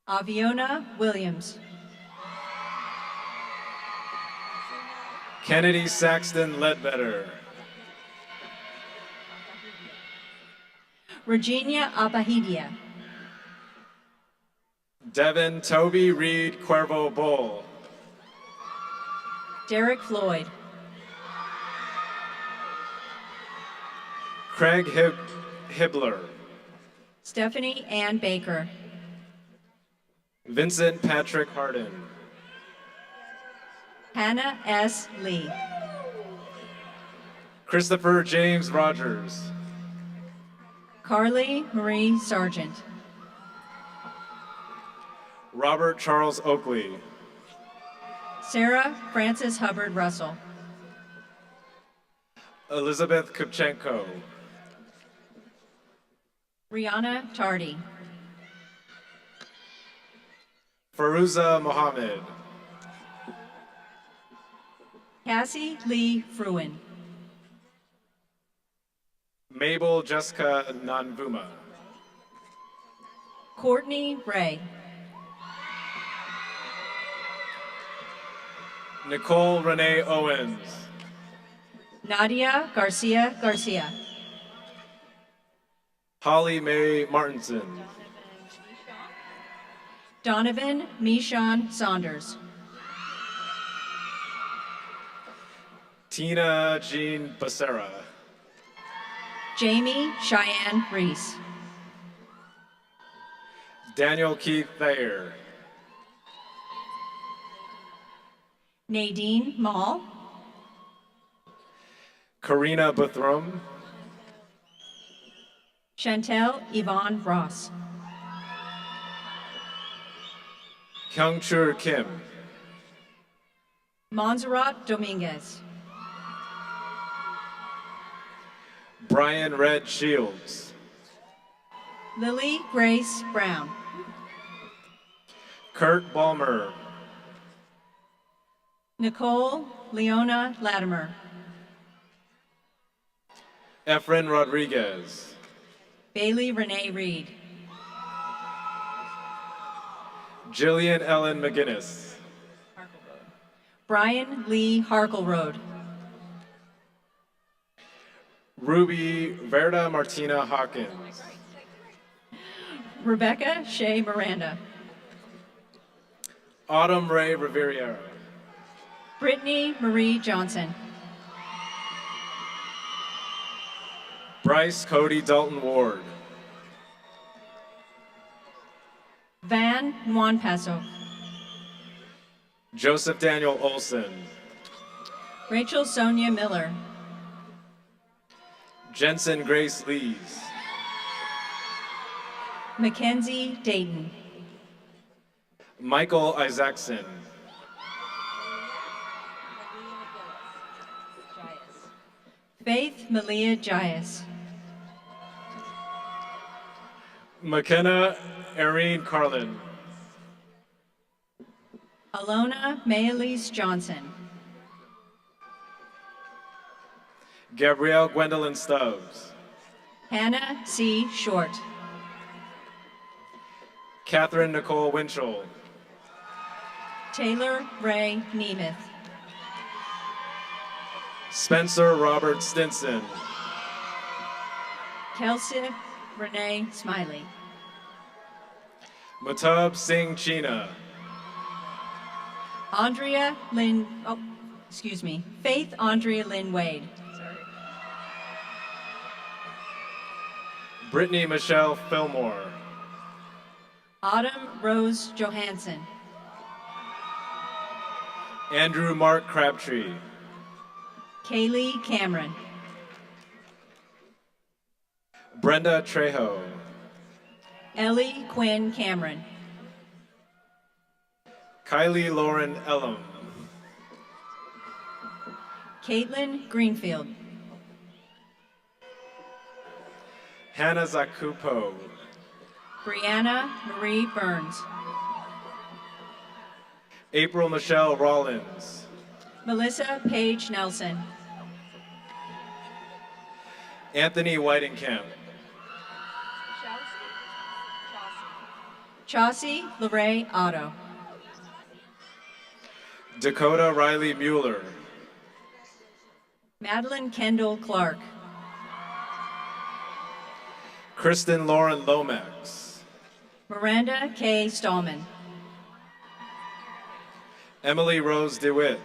Speaker 8: Aviona Williams.
Speaker 7: Kennedy Saxton Ledbetter.
Speaker 8: Regina Abahidia.
Speaker 7: Devin Toby Reed Cuervo Bull.
Speaker 8: Derek Floyd.
Speaker 7: Craig Hibbler.
Speaker 8: Stephanie Ann Baker.
Speaker 7: Vincent Patrick Harden.
Speaker 8: Hannah S. Lee.
Speaker 7: Christopher James Rogers.
Speaker 8: Carly Marie Sargent.
Speaker 7: Robert Charles Oakley.
Speaker 8: Sarah Frances Hubbard Russell.
Speaker 7: Elizabeth Kupchenko.
Speaker 8: Rihanna Tardy.
Speaker 7: Faruza Mohammed.
Speaker 8: Cassie Lee Fruin.
Speaker 7: Mabel Jessica Nanvuma.
Speaker 8: Courtney Ray.
Speaker 7: Nicole Renee Owens.
Speaker 8: Nadia Garcia Garcia.
Speaker 7: Holly Mae Martinson.
Speaker 8: Donovan Michon Saunders.
Speaker 7: Tina Jean Becerra.
Speaker 8: Jamie Cheyenne Reese.
Speaker 7: Daniel Keith Thayer.
Speaker 8: Nadine Mall.
Speaker 7: Karina Buthrum.
Speaker 8: Chantel Yvonne Ross.
Speaker 7: Kyungchur Kim.
Speaker 8: Montserrat Dominguez.
Speaker 7: Brian Red Shields.
Speaker 8: Lily Grace Brown.
Speaker 7: Kurt Balmer.
Speaker 8: Nicole Leona Latimer.
Speaker 7: Efren Rodriguez.
Speaker 8: Bailey Renee Reed.
Speaker 7: Jillian Ellen McGinnis.
Speaker 8: Brian Lee Harkleroad.
Speaker 7: Ruby Verda Martina Hawkins.
Speaker 8: Rebecca Shea Miranda.
Speaker 7: Autumn Ray Rivera.
Speaker 8: Brittany Marie Johnson.
Speaker 7: Bryce Cody Dalton Ward.
Speaker 8: Van Nwanpaso.
Speaker 7: Joseph Daniel Olson.
Speaker 8: Rachel Sonia Miller.
Speaker 7: Jensen Grace Lees.
Speaker 8: Mackenzie Dayton.
Speaker 7: Michael Isaacson.
Speaker 8: Faith Malia Jayas.
Speaker 7: McKenna Erin Carlin.
Speaker 8: Alona Mayalise Johnson.
Speaker 7: Gabrielle Gwendolyn Stubbs.
Speaker 8: Hannah C. Short.
Speaker 7: Catherine Nicole Winchell.
Speaker 8: Taylor Ray Nemeth.
Speaker 7: Spencer Robert Stinson.
Speaker 8: Kelsey Renee Smiley.
Speaker 7: Matab Singh China.
Speaker 8: Faith Andrea Lynn Wade.
Speaker 7: Brittany Michelle Fillmore.
Speaker 8: Autumn Rose Johansson.
Speaker 7: Andrew Mark Crabtree.
Speaker 8: Kaylee Cameron.
Speaker 7: Brenda Trejo.
Speaker 8: Ellie Quinn Cameron.
Speaker 7: Kylie Lauren Ellum.
Speaker 8: Caitlin Greenfield.
Speaker 7: Hannah Zakupo.
Speaker 8: Brianna Marie Burns.
Speaker 7: April Michelle Rollins.
Speaker 8: Melissa Paige Nelson.
Speaker 7: Anthony Whitingcamp.
Speaker 8: Chauncey LeRae Otto.
Speaker 7: Dakota Riley Mueller.
Speaker 8: Madeline Kendall Clark.
Speaker 7: Kristen Lauren Lomax.
Speaker 8: Miranda K. Stallman.
Speaker 7: Emily Rose DeWitt.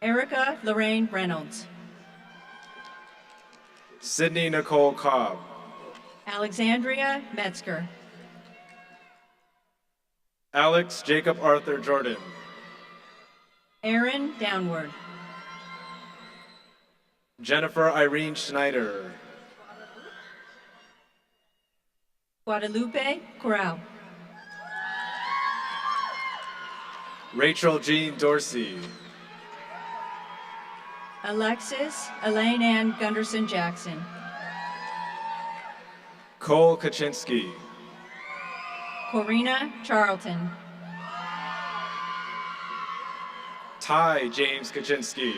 Speaker 8: Erica Lorraine Reynolds.
Speaker 7: Sydney Nicole Cobb.
Speaker 8: Alexandria Metzger.
Speaker 7: Alex Jacob Arthur Jordan.
Speaker 8: Aaron Downward.
Speaker 7: Jennifer Irene Schneider.
Speaker 8: Guadalupe Corral.
Speaker 7: Rachel Jean Dorsey.
Speaker 8: Alexis Elaine Ann Gunderson Jackson.
Speaker 7: Cole Kaczynski.
Speaker 8: Corina Charlton.
Speaker 7: Ty James Kaczynski.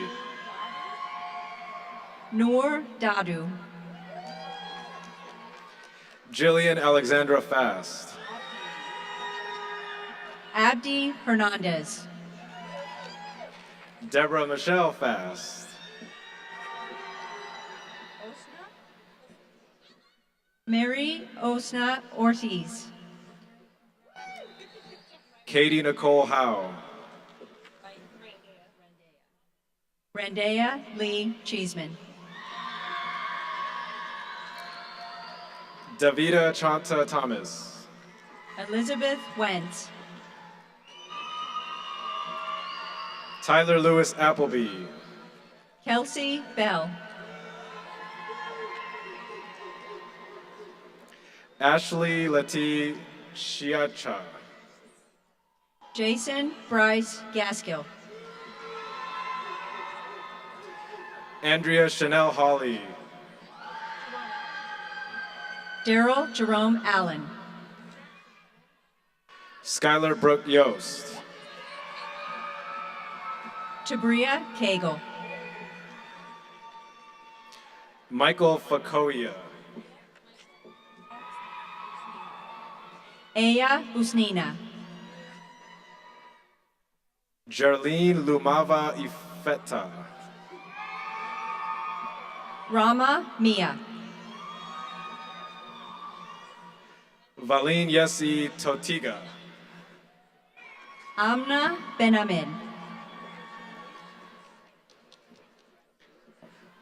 Speaker 8: Noor Dadu.
Speaker 7: Jillian Alexandra Fast.
Speaker 8: Abdi Hernandez.
Speaker 7: Deborah Michelle Fast.
Speaker 8: Mary Osna Ortiz.
Speaker 7: Katie Nicole Howe.
Speaker 8: Randea Lee Cheeseman.
Speaker 7: Davida Chanta Thomas.
Speaker 8: Elizabeth Wentz.
Speaker 7: Tyler Lewis Appleby.
Speaker 8: Kelsey Bell.
Speaker 7: Ashley Lati Shiacha.
Speaker 8: Jason Bryce Gaskill.
Speaker 7: Andrea Chanel Hawley.
Speaker 8: Daryl Jerome Allen.
Speaker 7: Skylar Brooke Yost.
Speaker 8: Tabria Cagle.
Speaker 7: Michael Fakoya.
Speaker 8: Aya Usnina.
Speaker 7: Jerlene Lumava Ifeta.
Speaker 8: Rama Mia.
Speaker 7: Valine Yesi Totiga.
Speaker 8: Amna Benamin.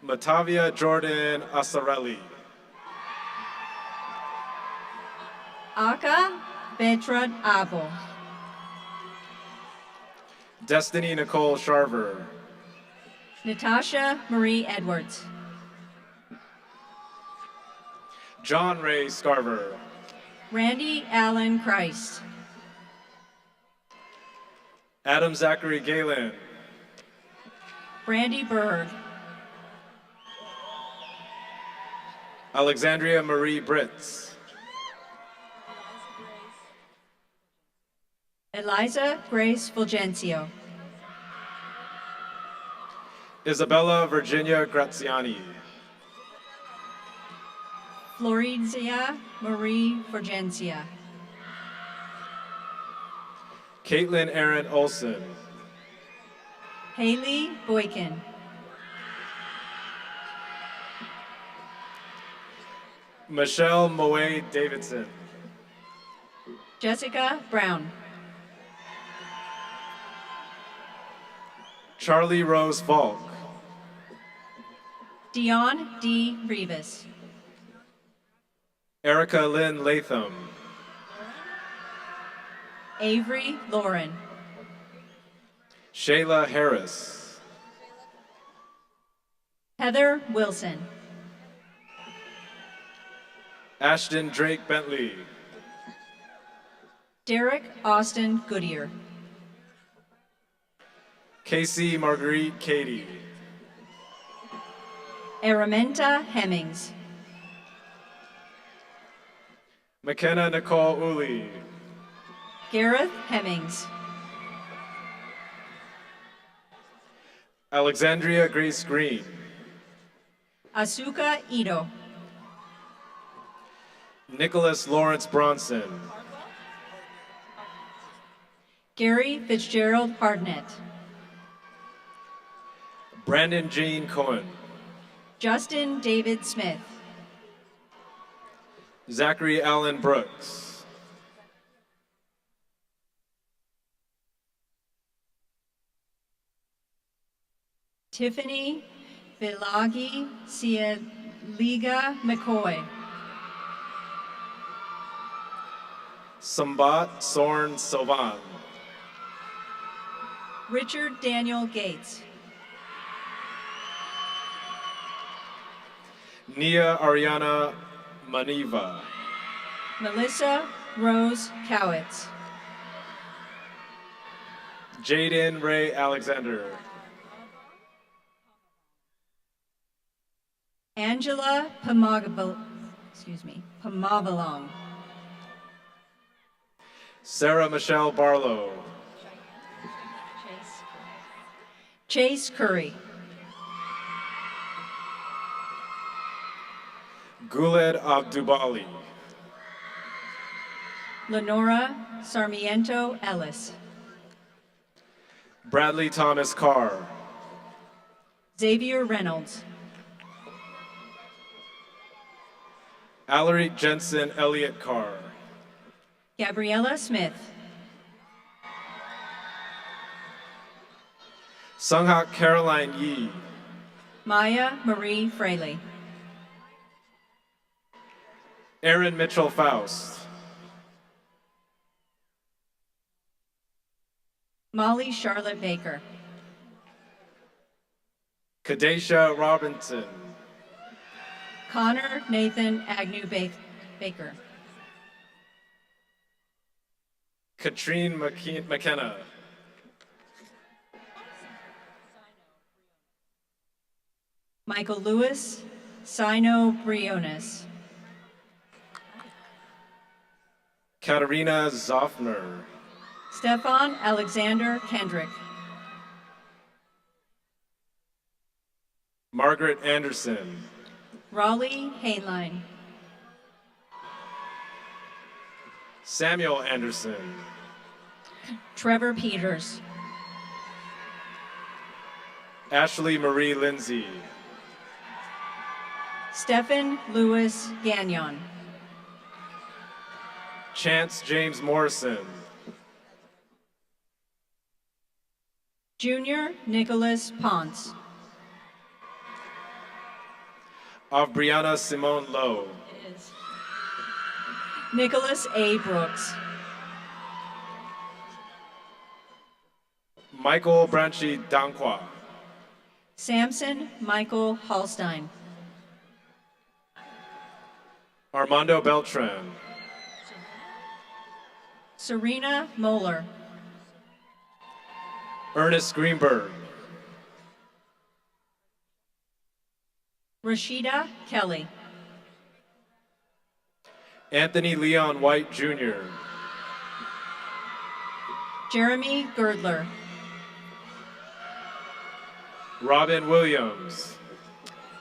Speaker 7: Matavia Jordan Asarelli.
Speaker 8: Aka Betrad Abo.
Speaker 7: Destiny Nicole Sharver.
Speaker 8: Natasha Marie Edwards.
Speaker 7: John Ray Scarver.
Speaker 8: Randy Allen Christ.
Speaker 7: Adam Zachary Galen.
Speaker 8: Brandy Berg.
Speaker 7: Alexandria Marie Britz.
Speaker 8: Eliza Grace Fulgencio.
Speaker 7: Isabella Virginia Graziani.
Speaker 8: Florizia Marie Fulgencia.
Speaker 7: Caitlin Aaron Olson.
Speaker 8: Haley Boykin.
Speaker 7: Michelle Moe Davidson.
Speaker 8: Jessica Brown.
Speaker 7: Charlie Rose Falk.
Speaker 8: Dion D. Rivas.
Speaker 7: Erica Lynn Latham.
Speaker 8: Avery Lauren.
Speaker 7: Shayla Harris.
Speaker 8: Heather Wilson.
Speaker 7: Ashton Drake Bentley.
Speaker 8: Derek Austin Goodyear.
Speaker 7: Casey Marguerite Cady.
Speaker 8: Araminta Hemmings.
Speaker 7: McKenna Nicole Uli.
Speaker 8: Gareth Hemmings.
Speaker 7: Alexandria Grace Green.
Speaker 8: Asuka Ito.
Speaker 7: Nicholas Lawrence Bronson.
Speaker 8: Gary Fitzgerald Hardnett.
Speaker 7: Brandon Jean Cohen.
Speaker 8: Justin David Smith.
Speaker 7: Zachary Allen Brooks.
Speaker 8: Tiffany Vilagi Cieliga McCoy.
Speaker 7: Sambat Sorn Sovan.
Speaker 8: Richard Daniel Gates.
Speaker 7: Nia Ariana Maniva.
Speaker 8: Melissa Rose Cowitz.
Speaker 7: Jaden Ray Alexander.
Speaker 8: Angela Pamavalong.
Speaker 7: Sarah Michelle Barlow.
Speaker 8: Chase Curry.
Speaker 7: Guled Abdubali.
Speaker 8: Lenora Sarmiento Ellis.
Speaker 7: Bradley Thomas Carr.
Speaker 8: Xavier Reynolds.
Speaker 7: Alaric Jensen Elliott Carr.
Speaker 8: Gabriella Smith.
Speaker 7: Sunghak Caroline Yee.
Speaker 8: Maya Marie Fraley.
Speaker 7: Aaron Mitchell Faust.
Speaker 8: Molly Charlotte Baker.
Speaker 7: Kadesha Robinson.
Speaker 8: Connor Nathan Agnew Baker.
Speaker 7: Katrine McKenna.
Speaker 8: Michael Lewis Sino Briones.
Speaker 7: Katarina Zoffner.
Speaker 8: Stefan Alexander Kendrick.
Speaker 7: Margaret Anderson.
Speaker 8: Raleigh Hainline.
Speaker 7: Samuel Anderson.
Speaker 8: Trevor Peters.
Speaker 7: Ashley Marie Lindsay.
Speaker 8: Stephen Louis Gagnon.
Speaker 7: Chance James Morrison.
Speaker 8: Junior Nicholas Ponce.
Speaker 7: Of Brianna Simone Lowe.
Speaker 8: Nicholas A. Brooks.
Speaker 7: Michael Branchi Dankwa.
Speaker 8: Samson Michael Hallstein.
Speaker 7: Armando Beltran.
Speaker 8: Serena Moeller.
Speaker 7: Ernest Greenberg.
Speaker 8: Rashida Kelly.
Speaker 7: Anthony Leon White Jr.
Speaker 8: Jeremy Girdler.
Speaker 7: Robin Williams.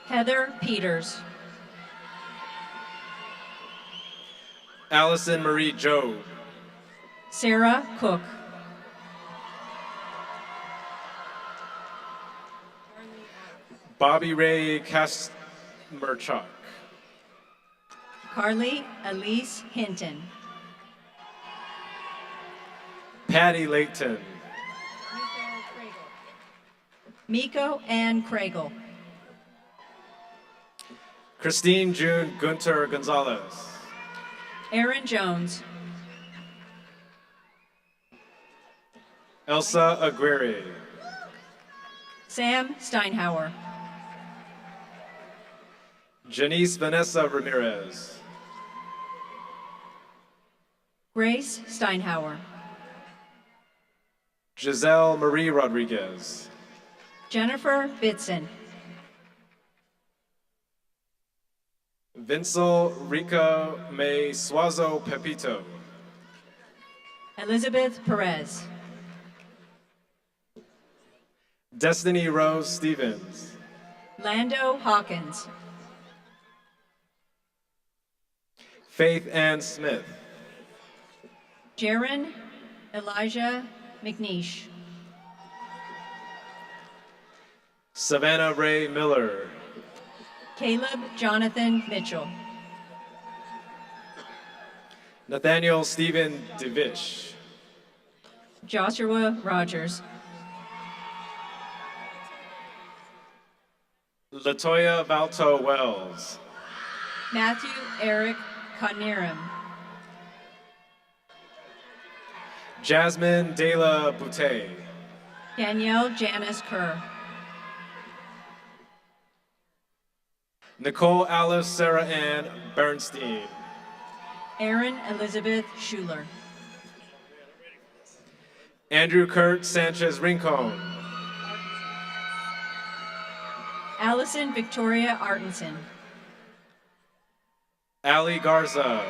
Speaker 8: Heather Peters.
Speaker 7: Allison Marie Jobe.
Speaker 8: Sarah Cook.
Speaker 7: Bobby Ray Kastmerchuk.
Speaker 8: Carly Elise Hinton.
Speaker 7: Patty Layton.
Speaker 8: Miko Ann Craigle.
Speaker 7: Christine June Gunter Gonzalez.
Speaker 8: Aaron Jones.
Speaker 7: Elsa Aguirre.
Speaker 8: Sam Steinhauer.
Speaker 7: Janice Vanessa Ramirez.
Speaker 8: Grace Steinhauer.
Speaker 7: Giselle Marie Rodriguez.
Speaker 8: Jennifer Bitson.
Speaker 7: Vincel Rica May Suazo Pepito.
Speaker 8: Elizabeth Perez.
Speaker 7: Destiny Rose Stevens.
Speaker 8: Lando Hawkins.
Speaker 7: Faith Ann Smith.
Speaker 8: Jaron Elijah McNeish.
Speaker 7: Savannah Ray Miller.
Speaker 8: Caleb Jonathan Mitchell.
Speaker 7: Nathaniel Stephen DeVish.
Speaker 8: Joshua Rogers.
Speaker 7: Latoya Valto Wells.
Speaker 8: Matthew Eric Coniram.
Speaker 7: Jasmine Dela Boutte.
Speaker 8: Danielle Janice Kerr.
Speaker 7: Nicole Alice Sarah Ann Bernstein.
Speaker 8: Erin Elizabeth Schuler.
Speaker 7: Andrew Kurt Sanchez Rincon.
Speaker 8: Allison Victoria Artenson.
Speaker 7: Ali Garza.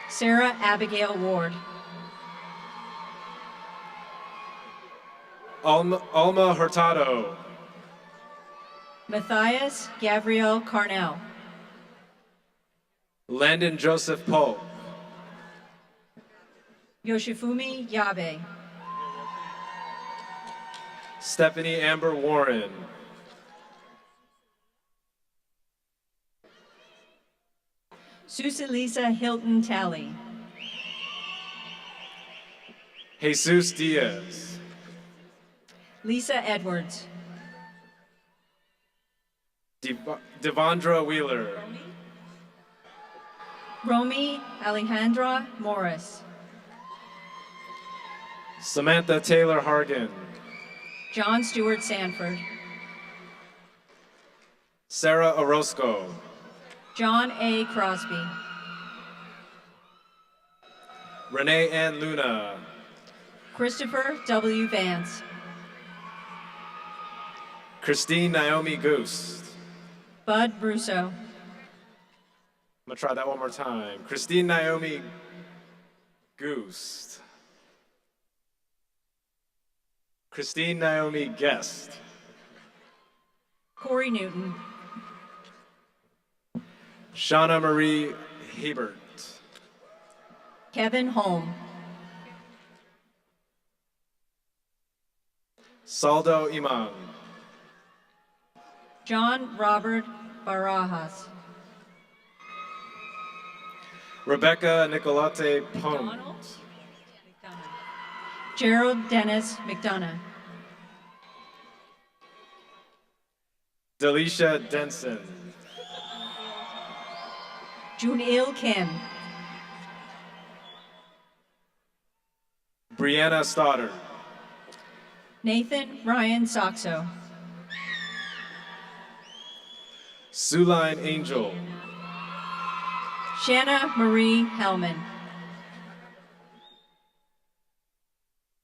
Speaker 8: Sarah Abigail Ward.
Speaker 7: Alma Hurtado.
Speaker 8: Matthias Gabriel Carnell.
Speaker 7: Landon Joseph Polk.
Speaker 8: Yoshifumi Yabe.
Speaker 7: Stephanie Amber Warren.
Speaker 8: Susalisa Hilton Talley.
Speaker 7: Jesus Diaz.
Speaker 8: Lisa Edwards.
Speaker 7: Devondra Wheeler.
Speaker 8: Romy Alejandra Morris.
Speaker 7: Samantha Taylor Hargan.
Speaker 8: John Stewart Sanford.
Speaker 7: Sarah Orozco.
Speaker 8: John A. Crosby.
Speaker 7: Renee Ann Luna.
Speaker 8: Christopher W. Vance.
Speaker 7: Christine Naomi Goose.
Speaker 8: Bud Russo.
Speaker 7: I'm gonna try that one more time. Christine Naomi Goose. Christine Naomi Guest.
Speaker 8: Corey Newton.
Speaker 7: Shauna Marie Hebert.
Speaker 8: Kevin Holm.
Speaker 7: Saldo Imam.
Speaker 8: John Robert Barajas.
Speaker 7: Rebecca Nicolate Pone.
Speaker 8: Gerald Dennis McDonough.
Speaker 7: Delisha Denson.
Speaker 8: Junil Kim.
Speaker 7: Brianna Stoddard.
Speaker 8: Nathan Ryan Soxo.
Speaker 7: Suline Angel.
Speaker 8: Shanna Marie Hellman.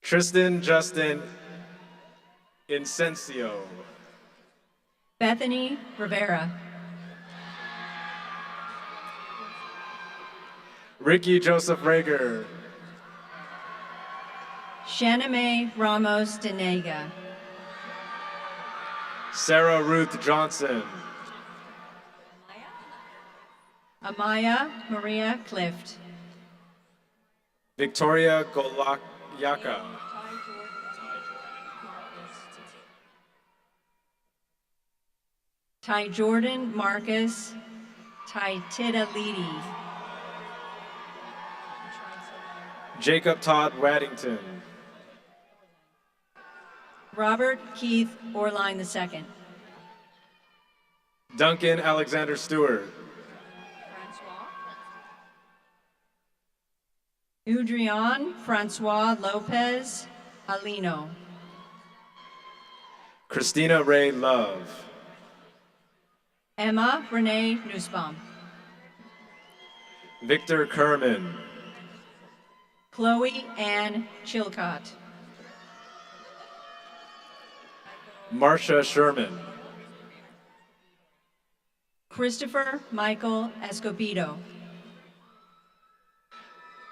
Speaker 7: Tristan Justin Incencio.
Speaker 8: Bethany Rivera.
Speaker 7: Ricky Joseph Rager.
Speaker 8: Shanna Mae Ramos Denega.
Speaker 7: Sarah Ruth Johnson.
Speaker 8: Amaya Maria Clift.
Speaker 7: Victoria Golakyaka.
Speaker 8: Ty Jordan Marcus Titidalidi.
Speaker 7: Jacob Todd Waddington.
Speaker 8: Robert Keith Orline II.
Speaker 7: Duncan Alexander Stewart.
Speaker 8: Udrian Francois Lopez Alino.
Speaker 7: Christina Ray Love.
Speaker 8: Emma Renee Nussbaum.
Speaker 7: Victor Kerman.
Speaker 8: Chloe Ann Chilcott.
Speaker 7: Marcia Sherman.
Speaker 8: Christopher Michael Escobedo.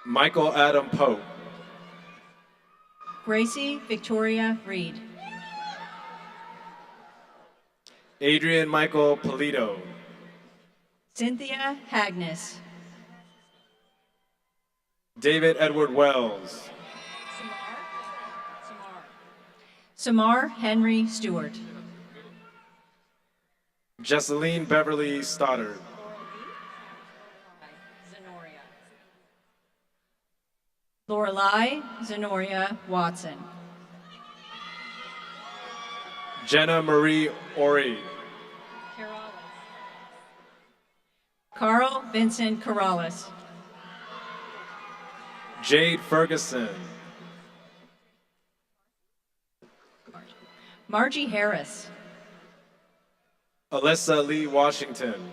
Speaker 7: Michael Adam Pope.
Speaker 8: Gracie Victoria Reed.
Speaker 7: Adrian Michael Polito.
Speaker 8: Cynthia Hagnes.
Speaker 7: David Edward Wells.
Speaker 8: Samar Henry Stewart.
Speaker 7: Jesseline Beverly Stoddard.
Speaker 8: Lorelei Zenoria Watson.
Speaker 7: Jenna Marie Ori.
Speaker 8: Carl Vincent Corrales.
Speaker 7: Jade Ferguson.
Speaker 8: Margie Harris.
Speaker 7: Alyssa Lee Washington.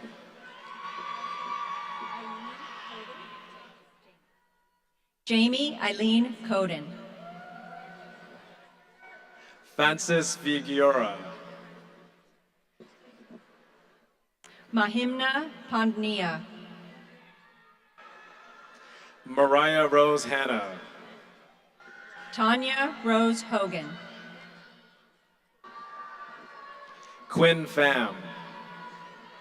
Speaker 8: Jamie Eileen Coden.
Speaker 7: Francis Figueroa.
Speaker 8: Mahimna Pandnia.
Speaker 7: Mariah Rose Hanna.
Speaker 8: Tanya Rose Hogan.
Speaker 7: Quinn Pham.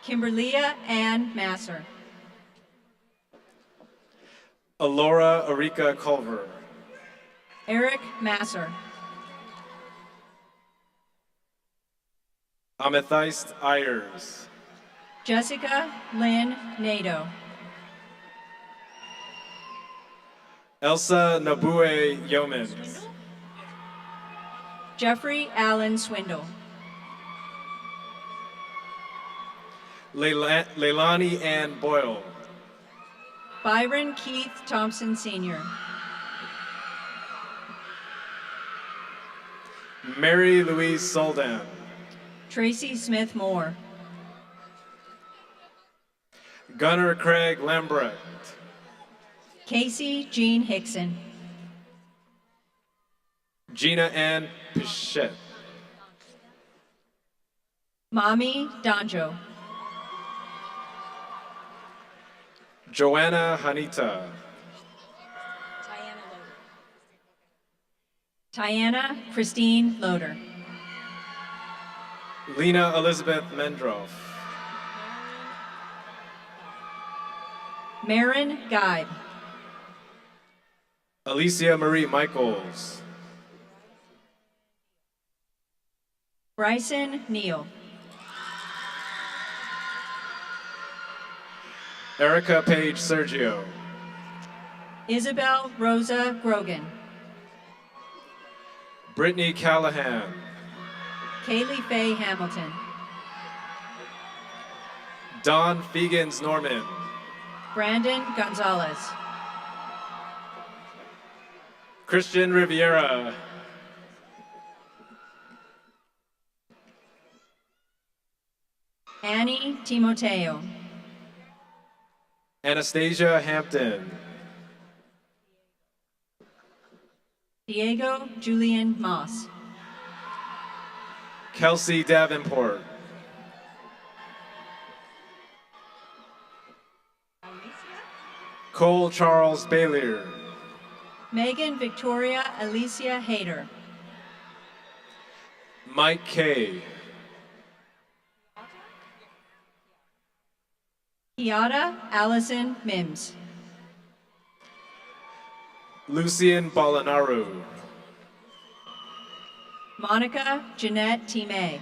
Speaker 8: Kimberlia Ann Masser.
Speaker 7: Alora Erika Culver.
Speaker 8: Eric Masser.
Speaker 7: Amethyst Ayers.
Speaker 8: Jessica Lynn Nadeau.
Speaker 7: Elsa Nabue Yeomans.
Speaker 8: Jeffrey Allen Swindle.
Speaker 7: Leilani Ann Boyle.
Speaker 8: Byron Keith Thompson Sr.
Speaker 7: Mary Louise Soldan.
Speaker 8: Tracy Smith Moore.
Speaker 7: Gunnar Craig Lambrecht.
Speaker 8: Casey Jean Hickson.
Speaker 7: Gina Ann Pichette.
Speaker 8: Mami Donjo.
Speaker 7: Joanna Hanita.
Speaker 8: Tiana Christine Loader.
Speaker 7: Lena Elizabeth Mendroff.
Speaker 8: Marin Guide.
Speaker 7: Alicia Marie Michaels.
Speaker 8: Bryson Neal.
Speaker 7: Erica Page Sergio.
Speaker 8: Isabel Rosa Grogan.
Speaker 7: Brittany Callahan.
Speaker 8: Kaylee Faye Hamilton.
Speaker 7: Don Fegans Norman.
Speaker 8: Brandon Gonzalez.
Speaker 7: Christian Riviera.
Speaker 8: Annie Timoteo.
Speaker 7: Anastasia Hampton.
Speaker 8: Diego Julian Moss.
Speaker 7: Kelsey Davenport. Cole Charles Bailier.
Speaker 8: Megan Victoria Alicia Hayter.
Speaker 7: Mike Kay.
Speaker 8: Kiata Allison Mims.
Speaker 7: Lucian Balanaru.
Speaker 8: Monica Jeanette Time.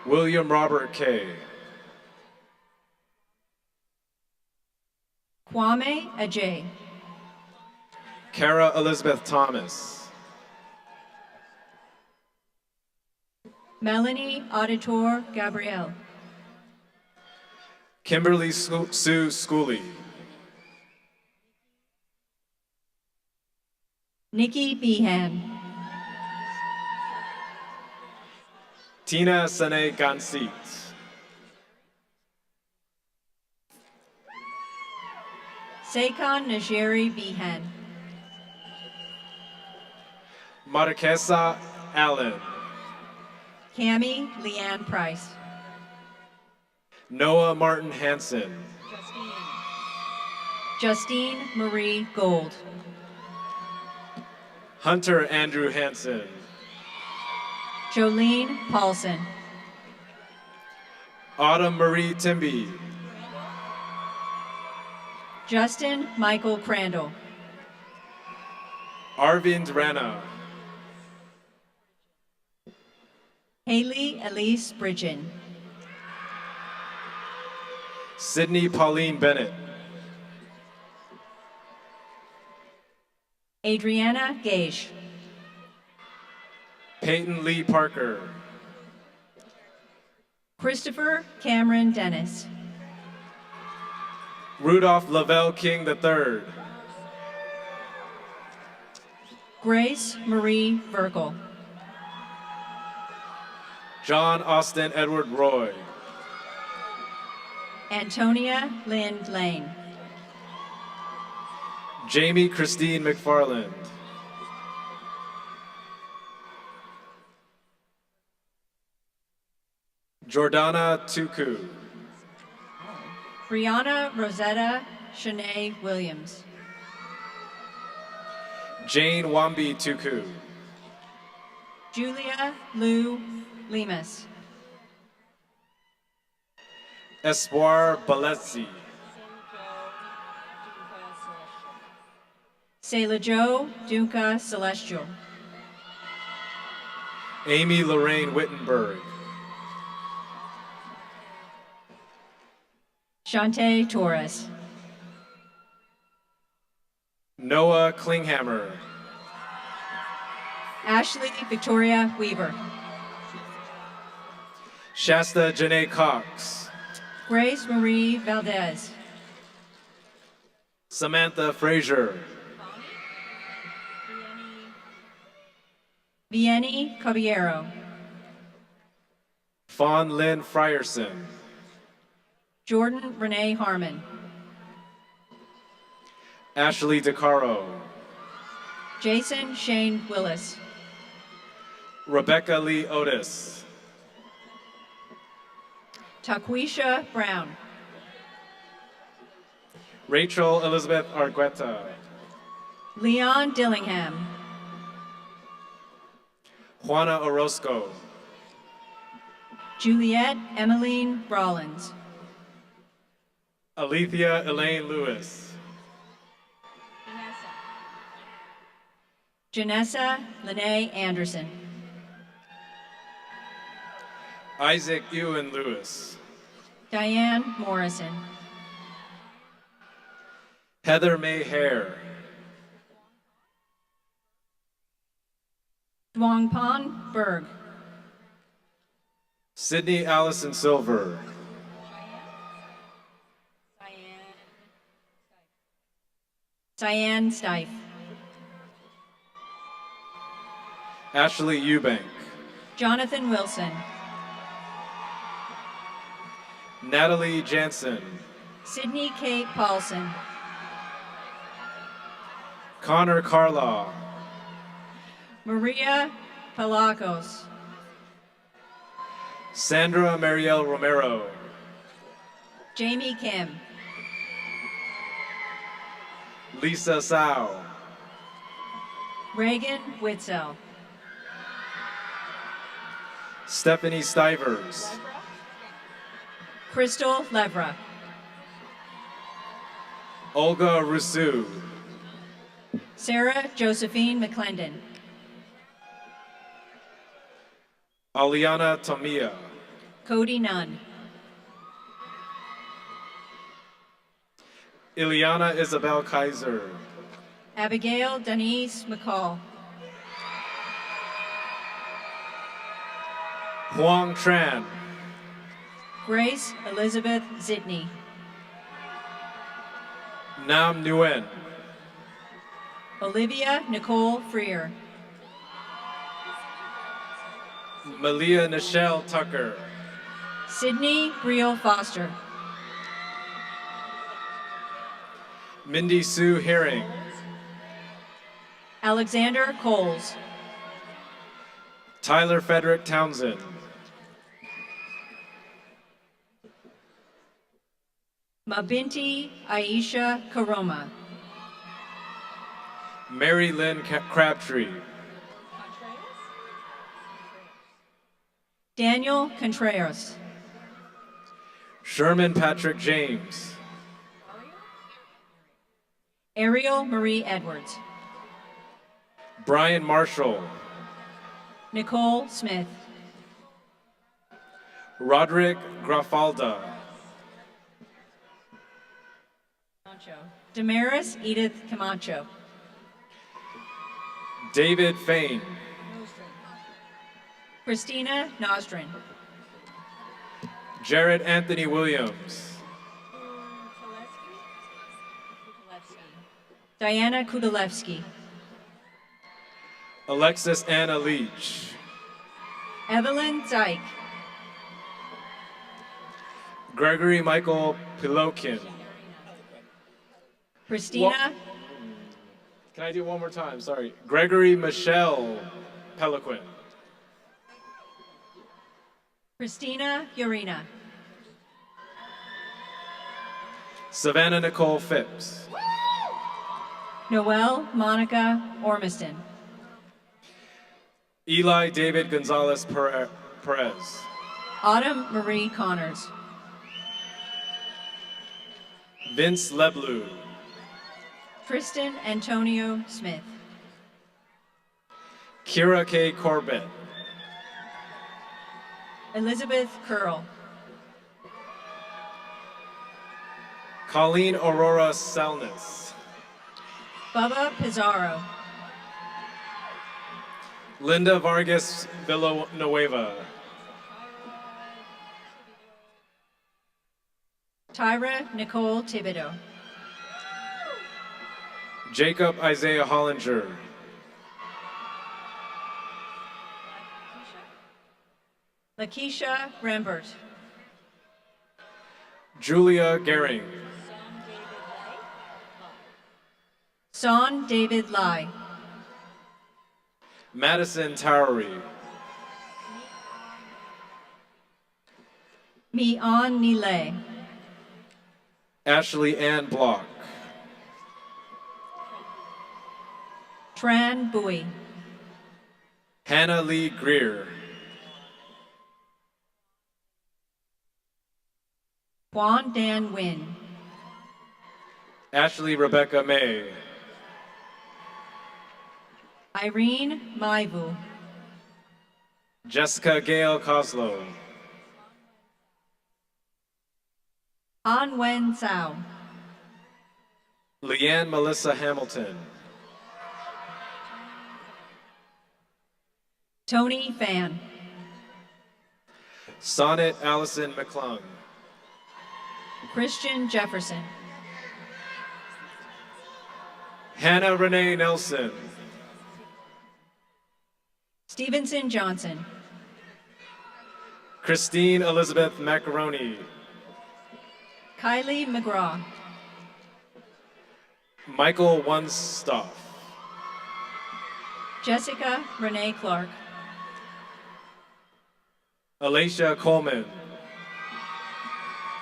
Speaker 7: William Robert Kay.
Speaker 8: Kwame Ajay.
Speaker 7: Kara Elizabeth Thomas.
Speaker 8: Melanie Auditor Gabrielle.
Speaker 7: Kimberly Sue Schooley.
Speaker 8: Nikki Behan.
Speaker 7: Tina Sane Gansit.
Speaker 8: Saikon Najeri Behan.
Speaker 7: Marquesa Allen.
Speaker 8: Cami Leanne Price.
Speaker 7: Noah Martin Hansen.
Speaker 8: Justine Marie Gold.
Speaker 7: Hunter Andrew Hansen.
Speaker 8: Jolene Paulson.
Speaker 7: Autumn Marie Timby.
Speaker 8: Justin Michael Crandall.
Speaker 7: Arvind Rana.
Speaker 8: Haley Elise Bridgen.
Speaker 7: Sydney Pauline Bennett.
Speaker 8: Adriana Gage.
Speaker 7: Peyton Lee Parker.
Speaker 8: Christopher Cameron Dennis.
Speaker 7: Rudolph Lavelle King III.
Speaker 8: Grace Marie Verkel.
Speaker 7: John Austin Edward Roy.
Speaker 8: Antonia Lynn Lane.
Speaker 7: Jamie Christine McFarland. Jordana Tuku.
Speaker 8: Brianna Rosetta Shanae Williams.
Speaker 7: Jane Wambi Tuku.
Speaker 8: Julia Lou Lemus.
Speaker 7: Espoir Balesi.
Speaker 8: Selah Jo Dunca Celestial.
Speaker 7: Amy Lorraine Wittenberg.
Speaker 8: Shantae Torres.
Speaker 7: Noah Klinghammer.
Speaker 8: Ashley Victoria Weaver.
Speaker 7: Shasta Janae Cox.
Speaker 8: Grace Marie Valdez.
Speaker 7: Samantha Frazier.
Speaker 8: Vianney Caballero.
Speaker 7: Fawn Lynn Frierson.
Speaker 8: Jordan Renee Harmon.
Speaker 7: Ashley DeCaro.
Speaker 8: Jason Shane Willis.
Speaker 7: Rebecca Lee Otis.
Speaker 8: Taquisha Brown.
Speaker 7: Rachel Elizabeth Argueta.
Speaker 8: Leon Dillingham.
Speaker 7: Juana Orozco.
Speaker 8: Juliette Emmeline Rollins.
Speaker 7: Alethea Elaine Lewis.
Speaker 8: Janessa Lene Anderson.
Speaker 7: Isaac Ewan Lewis.
Speaker 8: Diane Morrison.
Speaker 7: Heather May Hare.
Speaker 8: Dwangpan Berg.
Speaker 7: Sydney Allison Silver.
Speaker 8: Cyan Stife.
Speaker 7: Ashley Eubank.
Speaker 8: Jonathan Wilson.
Speaker 7: Natalie Jansen.
Speaker 8: Sydney K. Paulson.
Speaker 7: Connor Carlaw.
Speaker 8: Maria Palacos.
Speaker 7: Sandra Mariel Romero.
Speaker 8: Jamie Kim.
Speaker 7: Lisa Sao.
Speaker 8: Reagan Witzel.
Speaker 7: Stephanie Stivers.
Speaker 8: Crystal Levra.
Speaker 7: Olga Rousseau.
Speaker 8: Sarah Josephine McClendon.
Speaker 7: Aliana Tomia.
Speaker 8: Cody Nunn.
Speaker 7: Ileana Isabel Kaiser.
Speaker 8: Abigail Denise McCall.
Speaker 7: Huang Tran.
Speaker 8: Grace Elizabeth Zitney.
Speaker 7: Nam Nguyen.
Speaker 8: Olivia Nicole Freer.
Speaker 7: Malia Nichelle Tucker.
Speaker 8: Sydney Briel Foster.
Speaker 7: Mindy Sue Herring.
Speaker 8: Alexander Coles.
Speaker 7: Tyler Frederick Townsend.
Speaker 8: Mabinti Aisha Karoma.
Speaker 7: Mary Lynn Crabtree.
Speaker 8: Daniel Contreras.
Speaker 7: Sherman Patrick James.
Speaker 8: Ariel Marie Edwards.
Speaker 7: Brian Marshall.
Speaker 8: Nicole Smith.
Speaker 7: Roderick Grafalda.
Speaker 8: Damaris Edith Camacho.
Speaker 7: David Fain.
Speaker 8: Christina Nostrin.
Speaker 7: Jared Anthony Williams.
Speaker 8: Diana Kudalewski.
Speaker 7: Alexis Anna Leach.
Speaker 8: Evelyn Zeich.
Speaker 7: Gregory Michael Pilokin.
Speaker 8: Christina.
Speaker 7: Can I do it one more time? Sorry. Gregory Michelle Peliquin.
Speaker 8: Christina Urena.
Speaker 7: Savannah Nicole Phipps.
Speaker 8: Noelle Monica Ormiston.
Speaker 7: Eli David Gonzalez Perez.
Speaker 8: Autumn Marie Connors.
Speaker 7: Vince Leblew.
Speaker 8: Tristan Antonio Smith.
Speaker 7: Kira K. Corbett.
Speaker 8: Elizabeth Curl.
Speaker 7: Colleen Aurora Salnes.
Speaker 8: Bubba Pizarro.
Speaker 7: Linda Vargas Villanueva.
Speaker 8: Tyra Nicole Thibodeau.
Speaker 7: Jacob Isaiah Hollinger.
Speaker 8: Lakeisha Rambert.
Speaker 7: Julia Gehring.
Speaker 8: Son David Lai.
Speaker 7: Madison Towery.
Speaker 8: Mi-an Nile.
Speaker 7: Ashley Ann Block.
Speaker 8: Tran Bowie.
Speaker 7: Hannah Lee Greer.
Speaker 8: Juan Dan Wynn.
Speaker 7: Ashley Rebecca May.
Speaker 8: Irene Maivu.
Speaker 7: Jessica Gail Coslow.
Speaker 8: An Wen Zhao.
Speaker 7: Leanne Melissa Hamilton.
Speaker 8: Tony Fan.
Speaker 7: Sonnet Allison McClung.
Speaker 8: Christian Jefferson.
Speaker 7: Hannah Renee Nelson.
Speaker 8: Stevenson Johnson.
Speaker 7: Christine Elizabeth Macaroni.
Speaker 8: Kylie McGraw.
Speaker 7: Michael Wunstoff.
Speaker 8: Jessica Renee Clark.
Speaker 7: Alicia Coleman.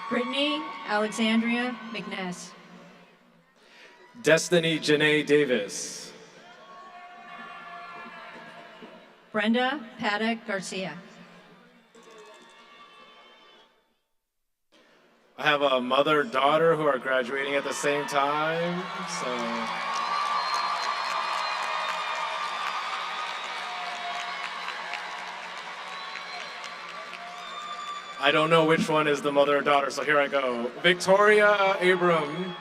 Speaker 8: Brittany Alexandria McNess.
Speaker 7: Destiny Janae Davis.
Speaker 8: Brenda Paddock Garcia.
Speaker 7: I have a mother-daughter who are graduating at the same time, so. I don't know which one is the mother or daughter, so here I go. Victoria Abram.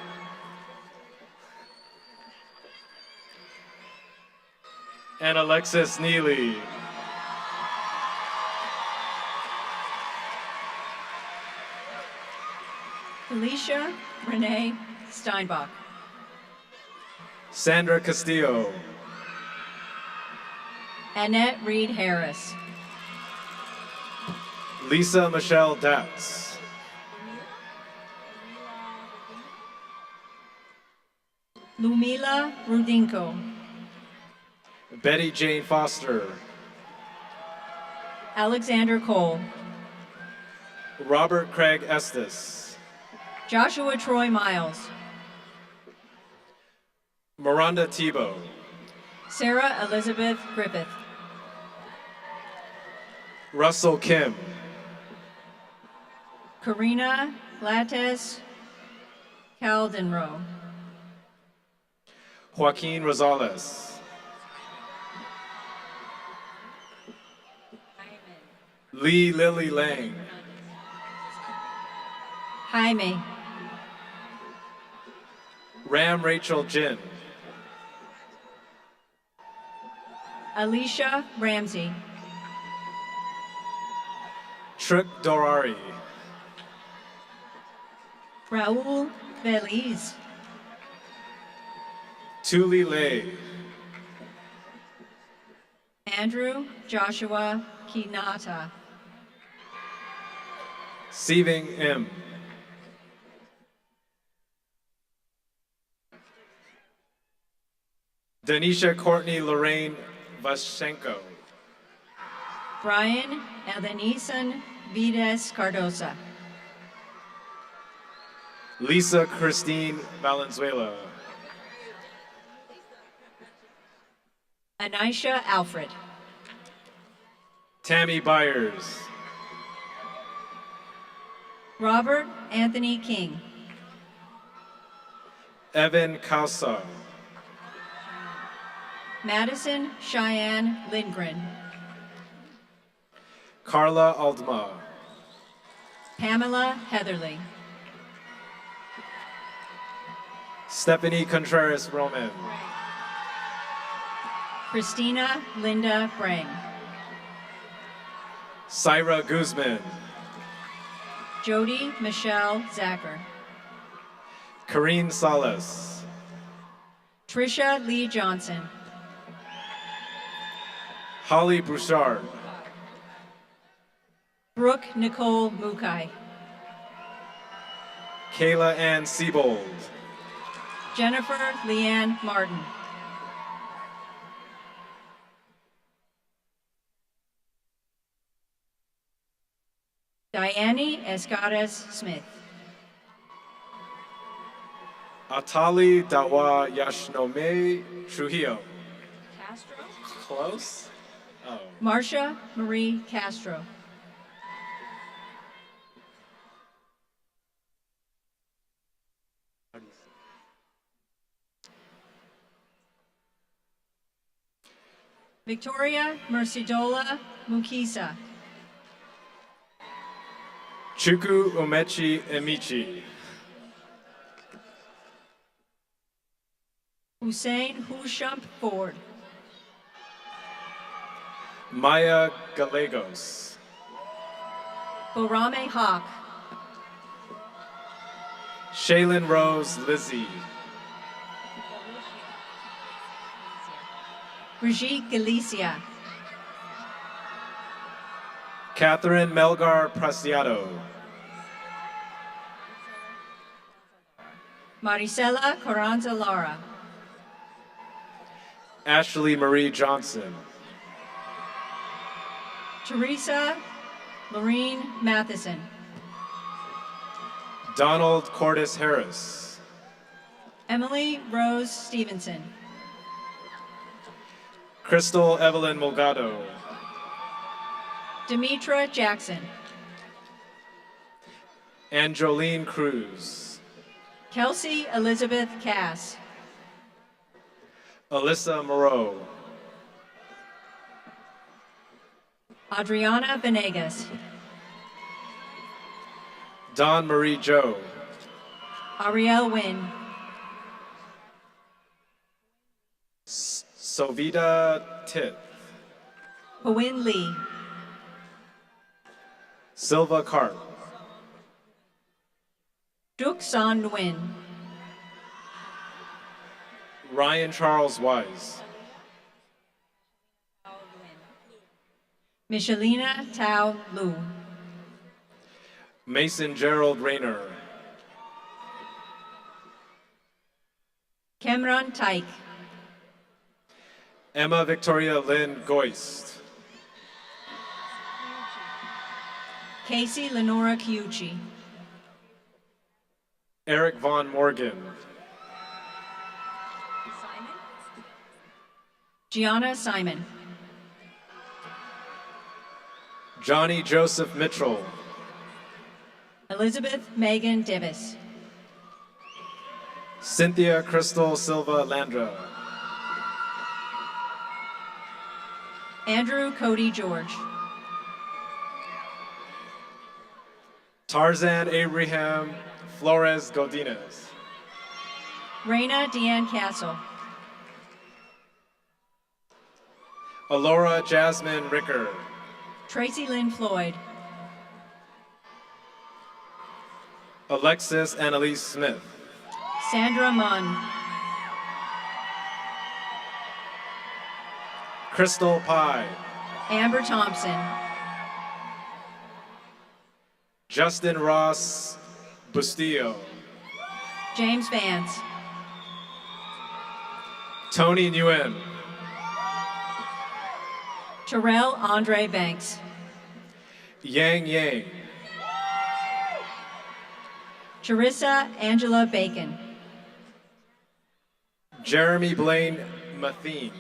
Speaker 7: And Alexis Neely.
Speaker 8: Alicia Renee Steinbach.
Speaker 7: Sandra Castillo.
Speaker 8: Annette Reed Harris.
Speaker 7: Lisa Michelle Datz.
Speaker 8: Lumila Rudinko.
Speaker 7: Betty Jane Foster.
Speaker 8: Alexander Cole.
Speaker 7: Robert Craig Estes.
Speaker 8: Joshua Troy Miles.
Speaker 7: Miranda Tebow.
Speaker 8: Sarah Elizabeth Griffith.
Speaker 7: Russell Kim.
Speaker 8: Karina Lattes Caldenro.
Speaker 7: Joaquin Rosales. Lee Lily Lang.
Speaker 8: Jaime.
Speaker 7: Ram Rachel Jin.
Speaker 8: Alicia Ramsey.
Speaker 7: Trick Dorari.
Speaker 8: Raul Veliz.
Speaker 7: Tuli Lay.
Speaker 8: Andrew Joshua Kinata.
Speaker 7: Sieving M. Denisha Courtney Lorraine Vashenko.
Speaker 8: Brian Edenison Vides Cardosa.
Speaker 7: Lisa Christine Valenzuela.
Speaker 8: Anisha Alfred.
Speaker 7: Tammy Byers.
Speaker 8: Robert Anthony King.
Speaker 7: Evan Kausa.
Speaker 8: Madison Cheyenne Lindgren.
Speaker 7: Carla Aldma.
Speaker 8: Pamela Heatherly.
Speaker 7: Stephanie Contreras Roman.
Speaker 8: Christina Linda Brang.
Speaker 7: Syra Guzman.
Speaker 8: Jody Michelle Zacher.
Speaker 7: Kareen Salas.
Speaker 8: Trisha Lee Johnson.
Speaker 7: Holly Bouchard.
Speaker 8: Brooke Nicole Mukai.
Speaker 7: Kayla Ann Siebold.
Speaker 8: Jennifer Leanne Martin. Diane Escadas Smith.
Speaker 7: Atali Dawa Yashnome Trujillo.
Speaker 8: Castro.
Speaker 7: Close? Oh.
Speaker 8: Marcia Marie Castro. Victoria Mercidola Mukisa.
Speaker 7: Chuku Umechi Emichi.
Speaker 8: Hussein Hushump Ford.
Speaker 7: Maya Gallegos.
Speaker 8: Borame Hawk.
Speaker 7: Shaylin Rose Lizzie.
Speaker 8: Brigitte Galicia.
Speaker 7: Catherine Melgar Preciado.
Speaker 8: Maricela Carranza Lara.
Speaker 7: Ashley Marie Johnson.
Speaker 8: Teresa Lorene Matheson.
Speaker 7: Donald Cordis Harris.
Speaker 8: Emily Rose Stevenson.
Speaker 7: Crystal Evelyn Mulgado.
Speaker 8: Demetra Jackson.
Speaker 7: Angeline Cruz.
Speaker 8: Kelsey Elizabeth Cass.
Speaker 7: Alyssa Moreau.
Speaker 8: Adriana Venegas.
Speaker 7: Dawn Marie Joe.
Speaker 8: Ariel Wynn.
Speaker 7: Sovita Tit.
Speaker 8: Hawin Lee.
Speaker 7: Silva Carp.
Speaker 8: Duk San Nguyen.
Speaker 7: Ryan Charles Wise.
Speaker 8: Michelina Tao Lu.
Speaker 7: Mason Gerald Rayner.
Speaker 8: Cameron Tyke.
Speaker 7: Emma Victoria Lynn Goist.
Speaker 8: Casey Lenora Kiuchi.
Speaker 7: Eric Von Morgan.
Speaker 8: Gianna Simon.
Speaker 7: Johnny Joseph Mitchell.
Speaker 8: Elizabeth Megan Divis.
Speaker 7: Cynthia Crystal Silva Landra.
Speaker 8: Andrew Cody George.
Speaker 7: Tarzan Abraham Flores Godinez.
Speaker 8: Raina Deanne Castle.
Speaker 7: Alora Jasmine Ricker.
Speaker 8: Tracy Lynn Floyd.
Speaker 7: Alexis Annalise Smith.
Speaker 8: Sandra Munn.
Speaker 7: Crystal Pye.
Speaker 8: Amber Thompson.
Speaker 7: Justin Ross Bustillo.
Speaker 8: James Vance.
Speaker 7: Tony Nguyen.
Speaker 8: Terrell Andre Banks.
Speaker 7: Yang Yang.
Speaker 8: Charissa Angela Bacon.
Speaker 7: Jeremy Blaine Mathene.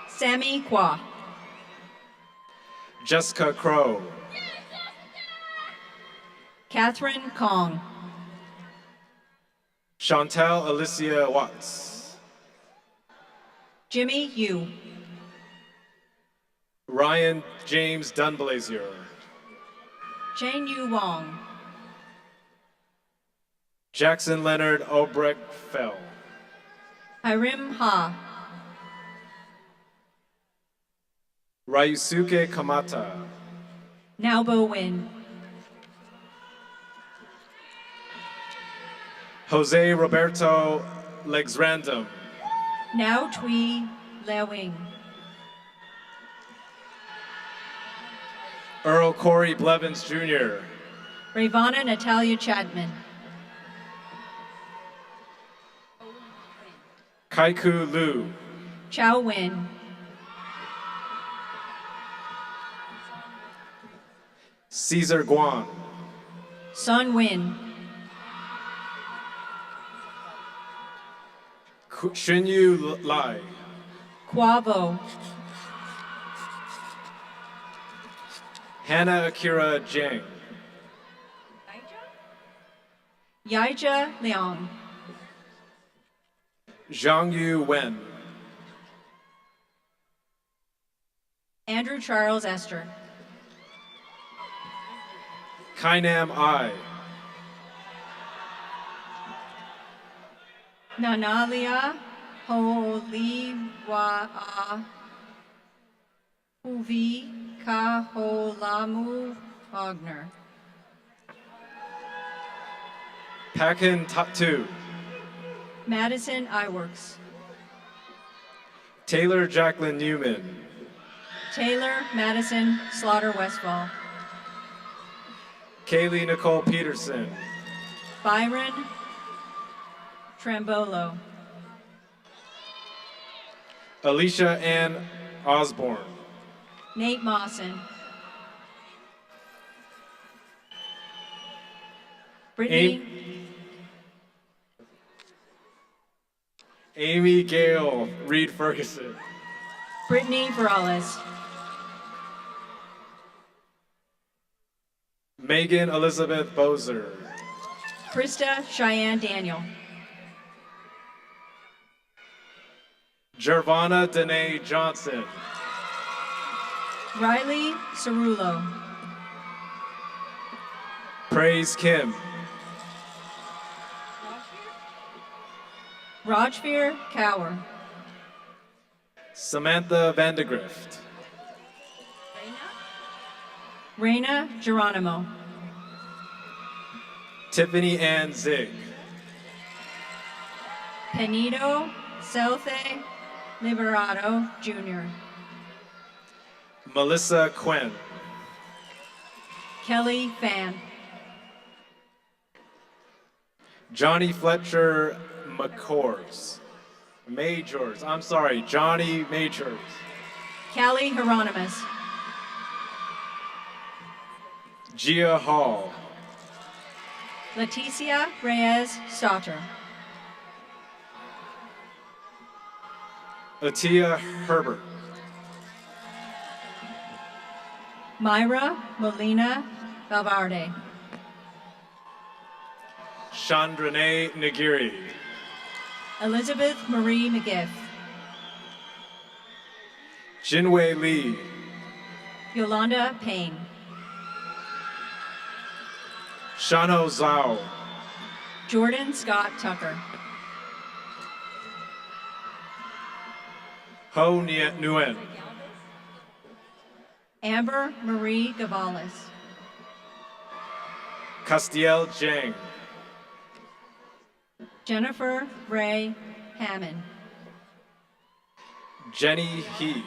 Speaker 8: Sammy Kwa.
Speaker 7: Jessica Crow.
Speaker 8: Catherine Kong.
Speaker 7: Chantel Alicia Watts.
Speaker 8: Jimmy Yu.
Speaker 7: Ryan James Dunblazier.
Speaker 8: Jane Yu Wong.
Speaker 7: Jackson Leonard Obrecht Fell.
Speaker 8: Hiram Ha.
Speaker 7: Ryusuke Kamata.
Speaker 8: Naobo Win.
Speaker 7: Jose Roberto Lexrandom.
Speaker 8: Now Tui Lewing.
Speaker 7: Earl Corey Blevins Jr.
Speaker 8: Ravana Natalia Chapman.
Speaker 7: Kaiku Liu.
Speaker 8: Chow Win.
Speaker 7: Caesar Guan.
Speaker 8: Sun Win.
Speaker 7: Xunyu Lai.
Speaker 8: Quavo.
Speaker 7: Hannah Akira Jiang.
Speaker 8: Yaija Liang.
Speaker 7: Zhangyu Wen.
Speaker 8: Andrew Charles Esther.
Speaker 7: Kainam I.
Speaker 8: Nanalia Holiwa'a Huvi Kaholamu Wagner.
Speaker 7: Pakin Tatu.
Speaker 8: Madison Iworks.
Speaker 7: Taylor Jacqueline Newman.
Speaker 8: Taylor Madison Slaughter Westfall.
Speaker 7: Kaylee Nicole Peterson.
Speaker 8: Byron Trambolo.
Speaker 7: Alicia Ann Osborne.
Speaker 8: Nate Mawson. Brittany
Speaker 7: Amy Gale Reed Ferguson.
Speaker 8: Brittany Morales.
Speaker 7: Megan Elizabeth Bozer.
Speaker 8: Krista Cheyenne Daniel.
Speaker 7: Gervonna Danae Johnson.
Speaker 8: Riley Cerullo.
Speaker 7: Praise Kim.
Speaker 8: Rajveer Kaur.
Speaker 7: Samantha Vandegrift.
Speaker 8: Reina Geronimo.
Speaker 7: Tiffany Ann Zig.
Speaker 8: Benito Celce Liberato Jr.
Speaker 7: Melissa Quinn.
Speaker 8: Kelly Fan.
Speaker 7: Johnny Fletcher Johnny Majors.
Speaker 8: Callie Hieronymus.
Speaker 7: Gia Hall.
Speaker 8: Leticia Reyes Sauter.
Speaker 7: Atia Herbert.
Speaker 8: Myra Molina Valverde.
Speaker 7: Chandrane Nagiri.
Speaker 8: Elizabeth Marie McGiff.
Speaker 7: Jinwei Lee.
Speaker 8: Yolanda Payne.
Speaker 7: Shano Zhao.
Speaker 8: Jordan Scott Tucker.
Speaker 7: Ho Nguyen.
Speaker 8: Amber Marie Gavales.
Speaker 7: Castiel Jang.
Speaker 8: Jennifer Ray Hammond.
Speaker 7: Jenny He.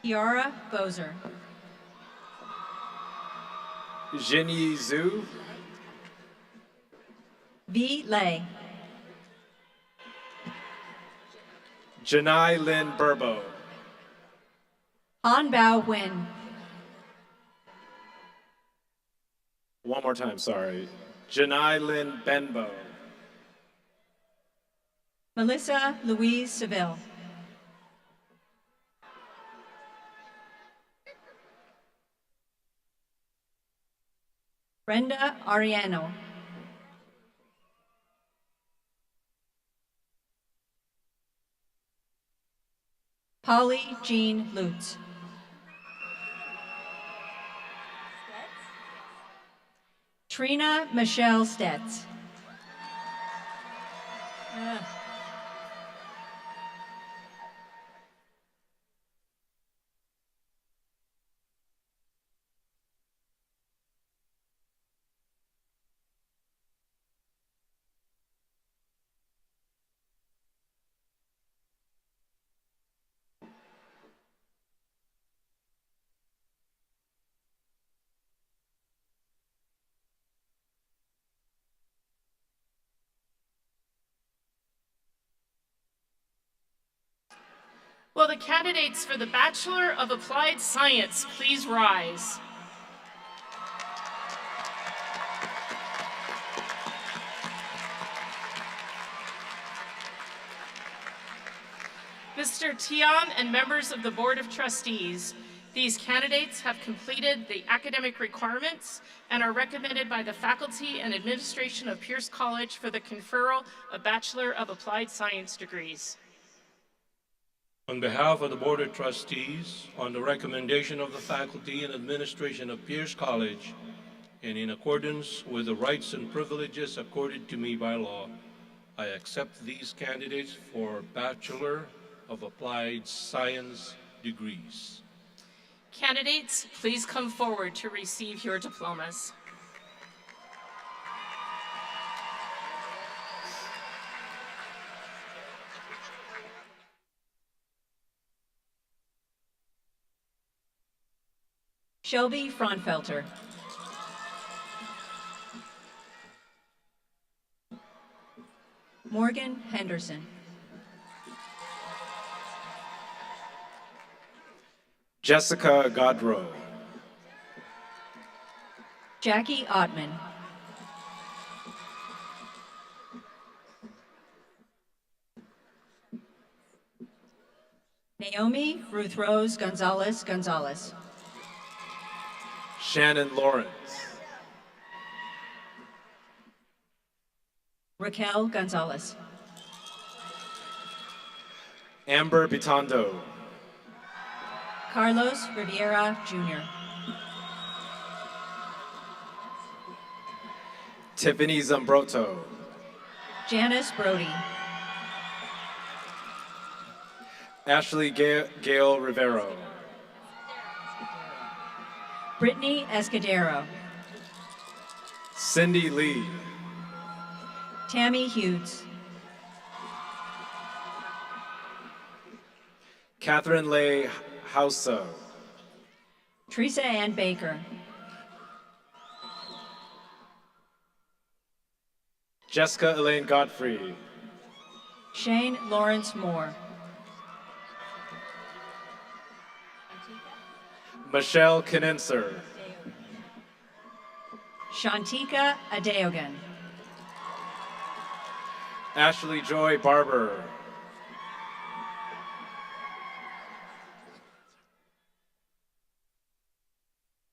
Speaker 8: Kiara Bozer.
Speaker 7: Jinyi Zhu.
Speaker 8: V. Lay.
Speaker 7: Janai Lynn Burbo.
Speaker 8: Han Bao Win.
Speaker 7: One more time, sorry. Janai Lynn Benbow.
Speaker 8: Melissa Louise Seville. Brenda Ariano. Polly Jean Lutz. Trina Michelle Stetz.
Speaker 9: Will the candidates for the Bachelor of Applied Science please rise? Mr. Tiam and members of the Board of Trustees, these candidates have completed the academic requirements and are recommended by the faculty and administration of Pierce College for the conferral of Bachelor of Applied Science degrees.
Speaker 5: On behalf of the Board of Trustees, on the recommendation of the faculty and administration of Pierce College, and in accordance with the rights and privileges accorded to me by law, I accept these candidates for Bachelor of Applied Science degrees.
Speaker 9: Candidates, please come forward to receive your diplomas.
Speaker 8: Shelby Fraunfelter. Morgan Henderson.
Speaker 7: Jessica Godrow.
Speaker 8: Jackie Ottman. Naomi Ruth Rose Gonzalez Gonzalez.
Speaker 7: Shannon Lawrence.
Speaker 8: Raquel Gonzalez.
Speaker 7: Amber Bitondo.
Speaker 8: Carlos Riviera Jr.
Speaker 7: Tiffany Zambroto.
Speaker 8: Janice Brody.
Speaker 7: Ashley Gail Rivero.
Speaker 8: Brittany Escudero.
Speaker 7: Cindy Lee.
Speaker 8: Tammy Hughes.
Speaker 7: Catherine Leigh Hauso.
Speaker 8: Teresa Ann Baker.
Speaker 7: Jessica Elaine Godfrey.
Speaker 8: Shane Lawrence Moore.
Speaker 7: Michelle Kinenser.
Speaker 8: Shantika Adeogan.
Speaker 7: Ashley Joy Barber.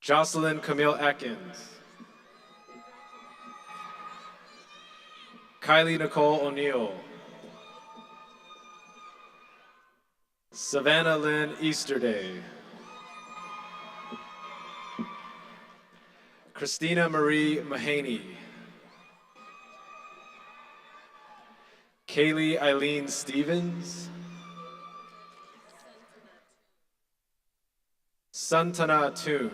Speaker 7: Jocelyn Camille Atkins. Kylie Nicole O'Neill. Savannah Lynn Easterday. Christina Marie Mahaney. Kaylee Eileen Stevens. Santana Toon.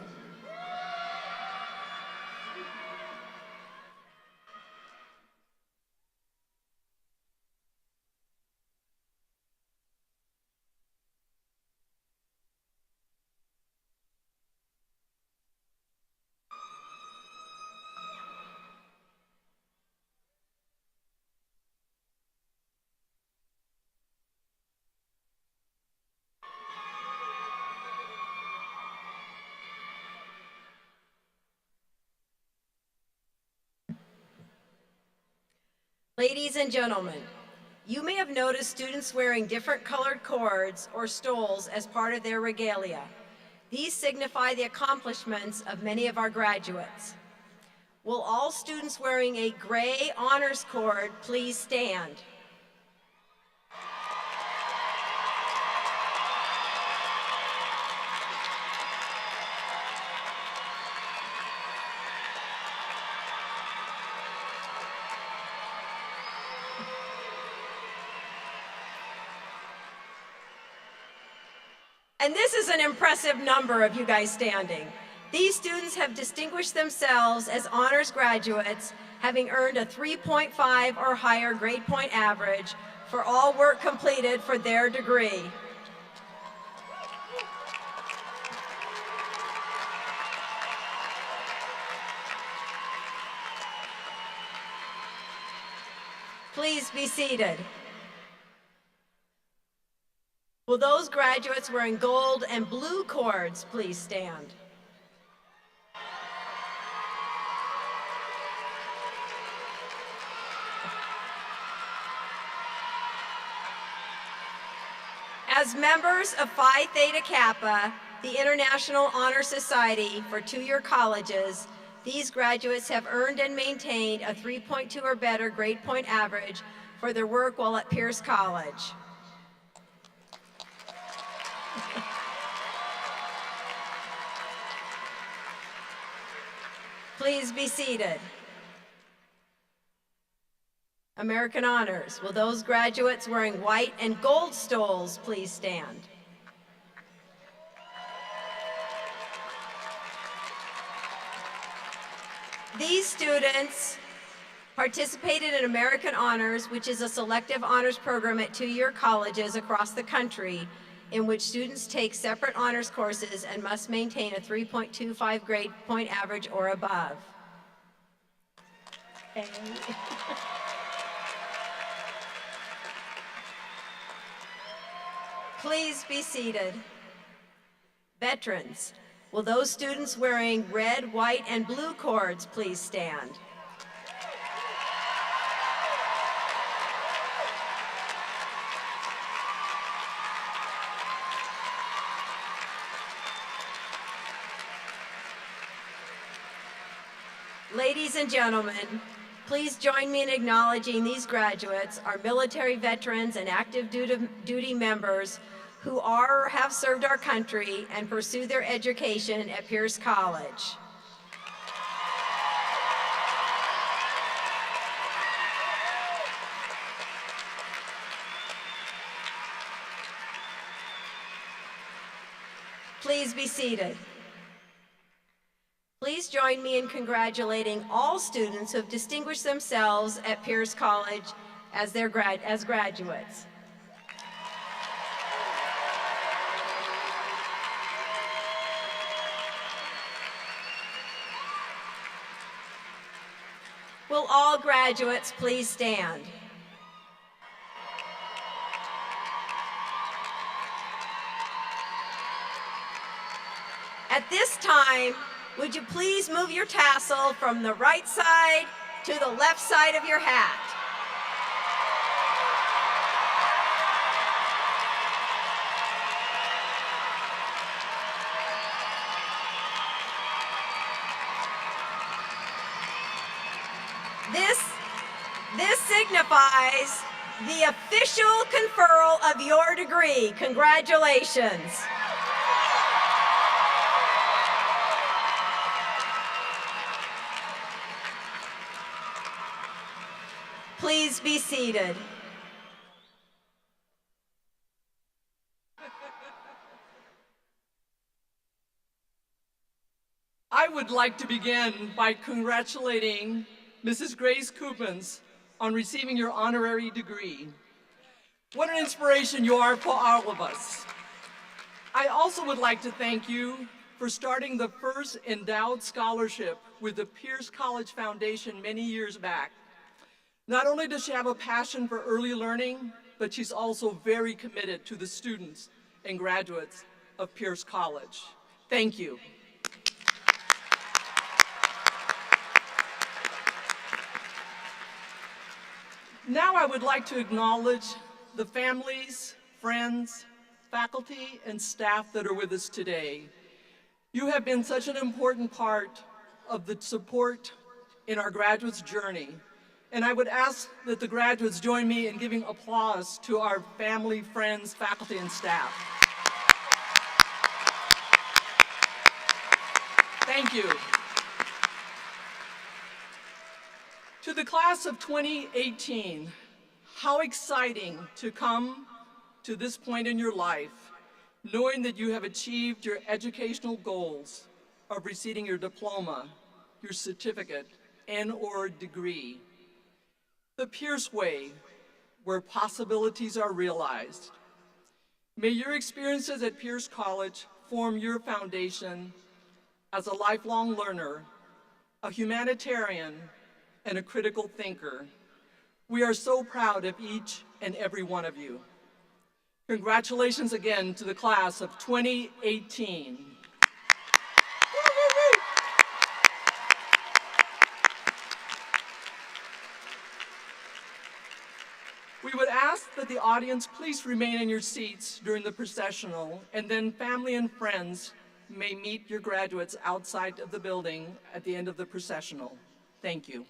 Speaker 10: Ladies and gentlemen, you may have noticed students wearing different colored cords or stoles as part of their regalia. These signify the accomplishments of many of our graduates. Will all students wearing a gray honors cord please stand? And this is an impressive number of you guys standing. These students have distinguished themselves as honors graduates, having earned a 3.5 or higher grade point average for all work completed for their degree. Please be seated. Will those graduates wearing gold and blue cords please stand? As members of Phi Theta Kappa, the International Honor Society for two-year colleges, these graduates have earned and maintained a 3.2 or better grade point average for their work while at Pierce College. Please be seated. American Honors, will those graduates wearing white and gold stoles please stand? These students participated in American Honors, which is a selective honors program at two-year colleges across the country in which students take separate honors courses and must maintain a 3.25 grade point average or above. Please be seated. Veterans, will those students wearing red, white, and blue cords please stand? Ladies and gentlemen, please join me in acknowledging these graduates, our military veterans and active duty members who are or have served our country and pursue their education at Pierce College. Please be seated. Please join me in congratulating all students who have distinguished themselves at Pierce College as graduates. Will all graduates please stand? At this time, would you please move your tassel from the right side to the left side of your hat? This signifies the official conferral of your degree. Congratulations. Please be seated.
Speaker 11: I would like to begin by congratulating Mrs. Grace Coopens on receiving your honorary degree. What an inspiration you are for all of us. I also would like to thank you for starting the first endowed scholarship with the Pierce College Foundation many years back. Not only does she have a passion for early learning, but she's also very committed to the students and graduates of Pierce College. Thank you. Now I would like to acknowledge the families, friends, faculty, and staff that are with us today. You have been such an important part of the support in our graduates' journey. And I would ask that the graduates join me in giving applause to our family, friends, faculty, and staff. Thank you. To the class of 2018, how exciting to come to this point in your life, knowing that you have achieved your educational goals of receiving your diploma, your certificate, and/or degree. The Pierce way, where possibilities are realized. May your experiences at Pierce College form your foundation as a lifelong learner, a humanitarian, and a critical thinker. We are so proud of each and every one of you. Congratulations again to the class of 2018. We would ask that the audience please remain in your seats during the processional, and then family and friends may meet your graduates outside of the building at the end of the processional. Thank you.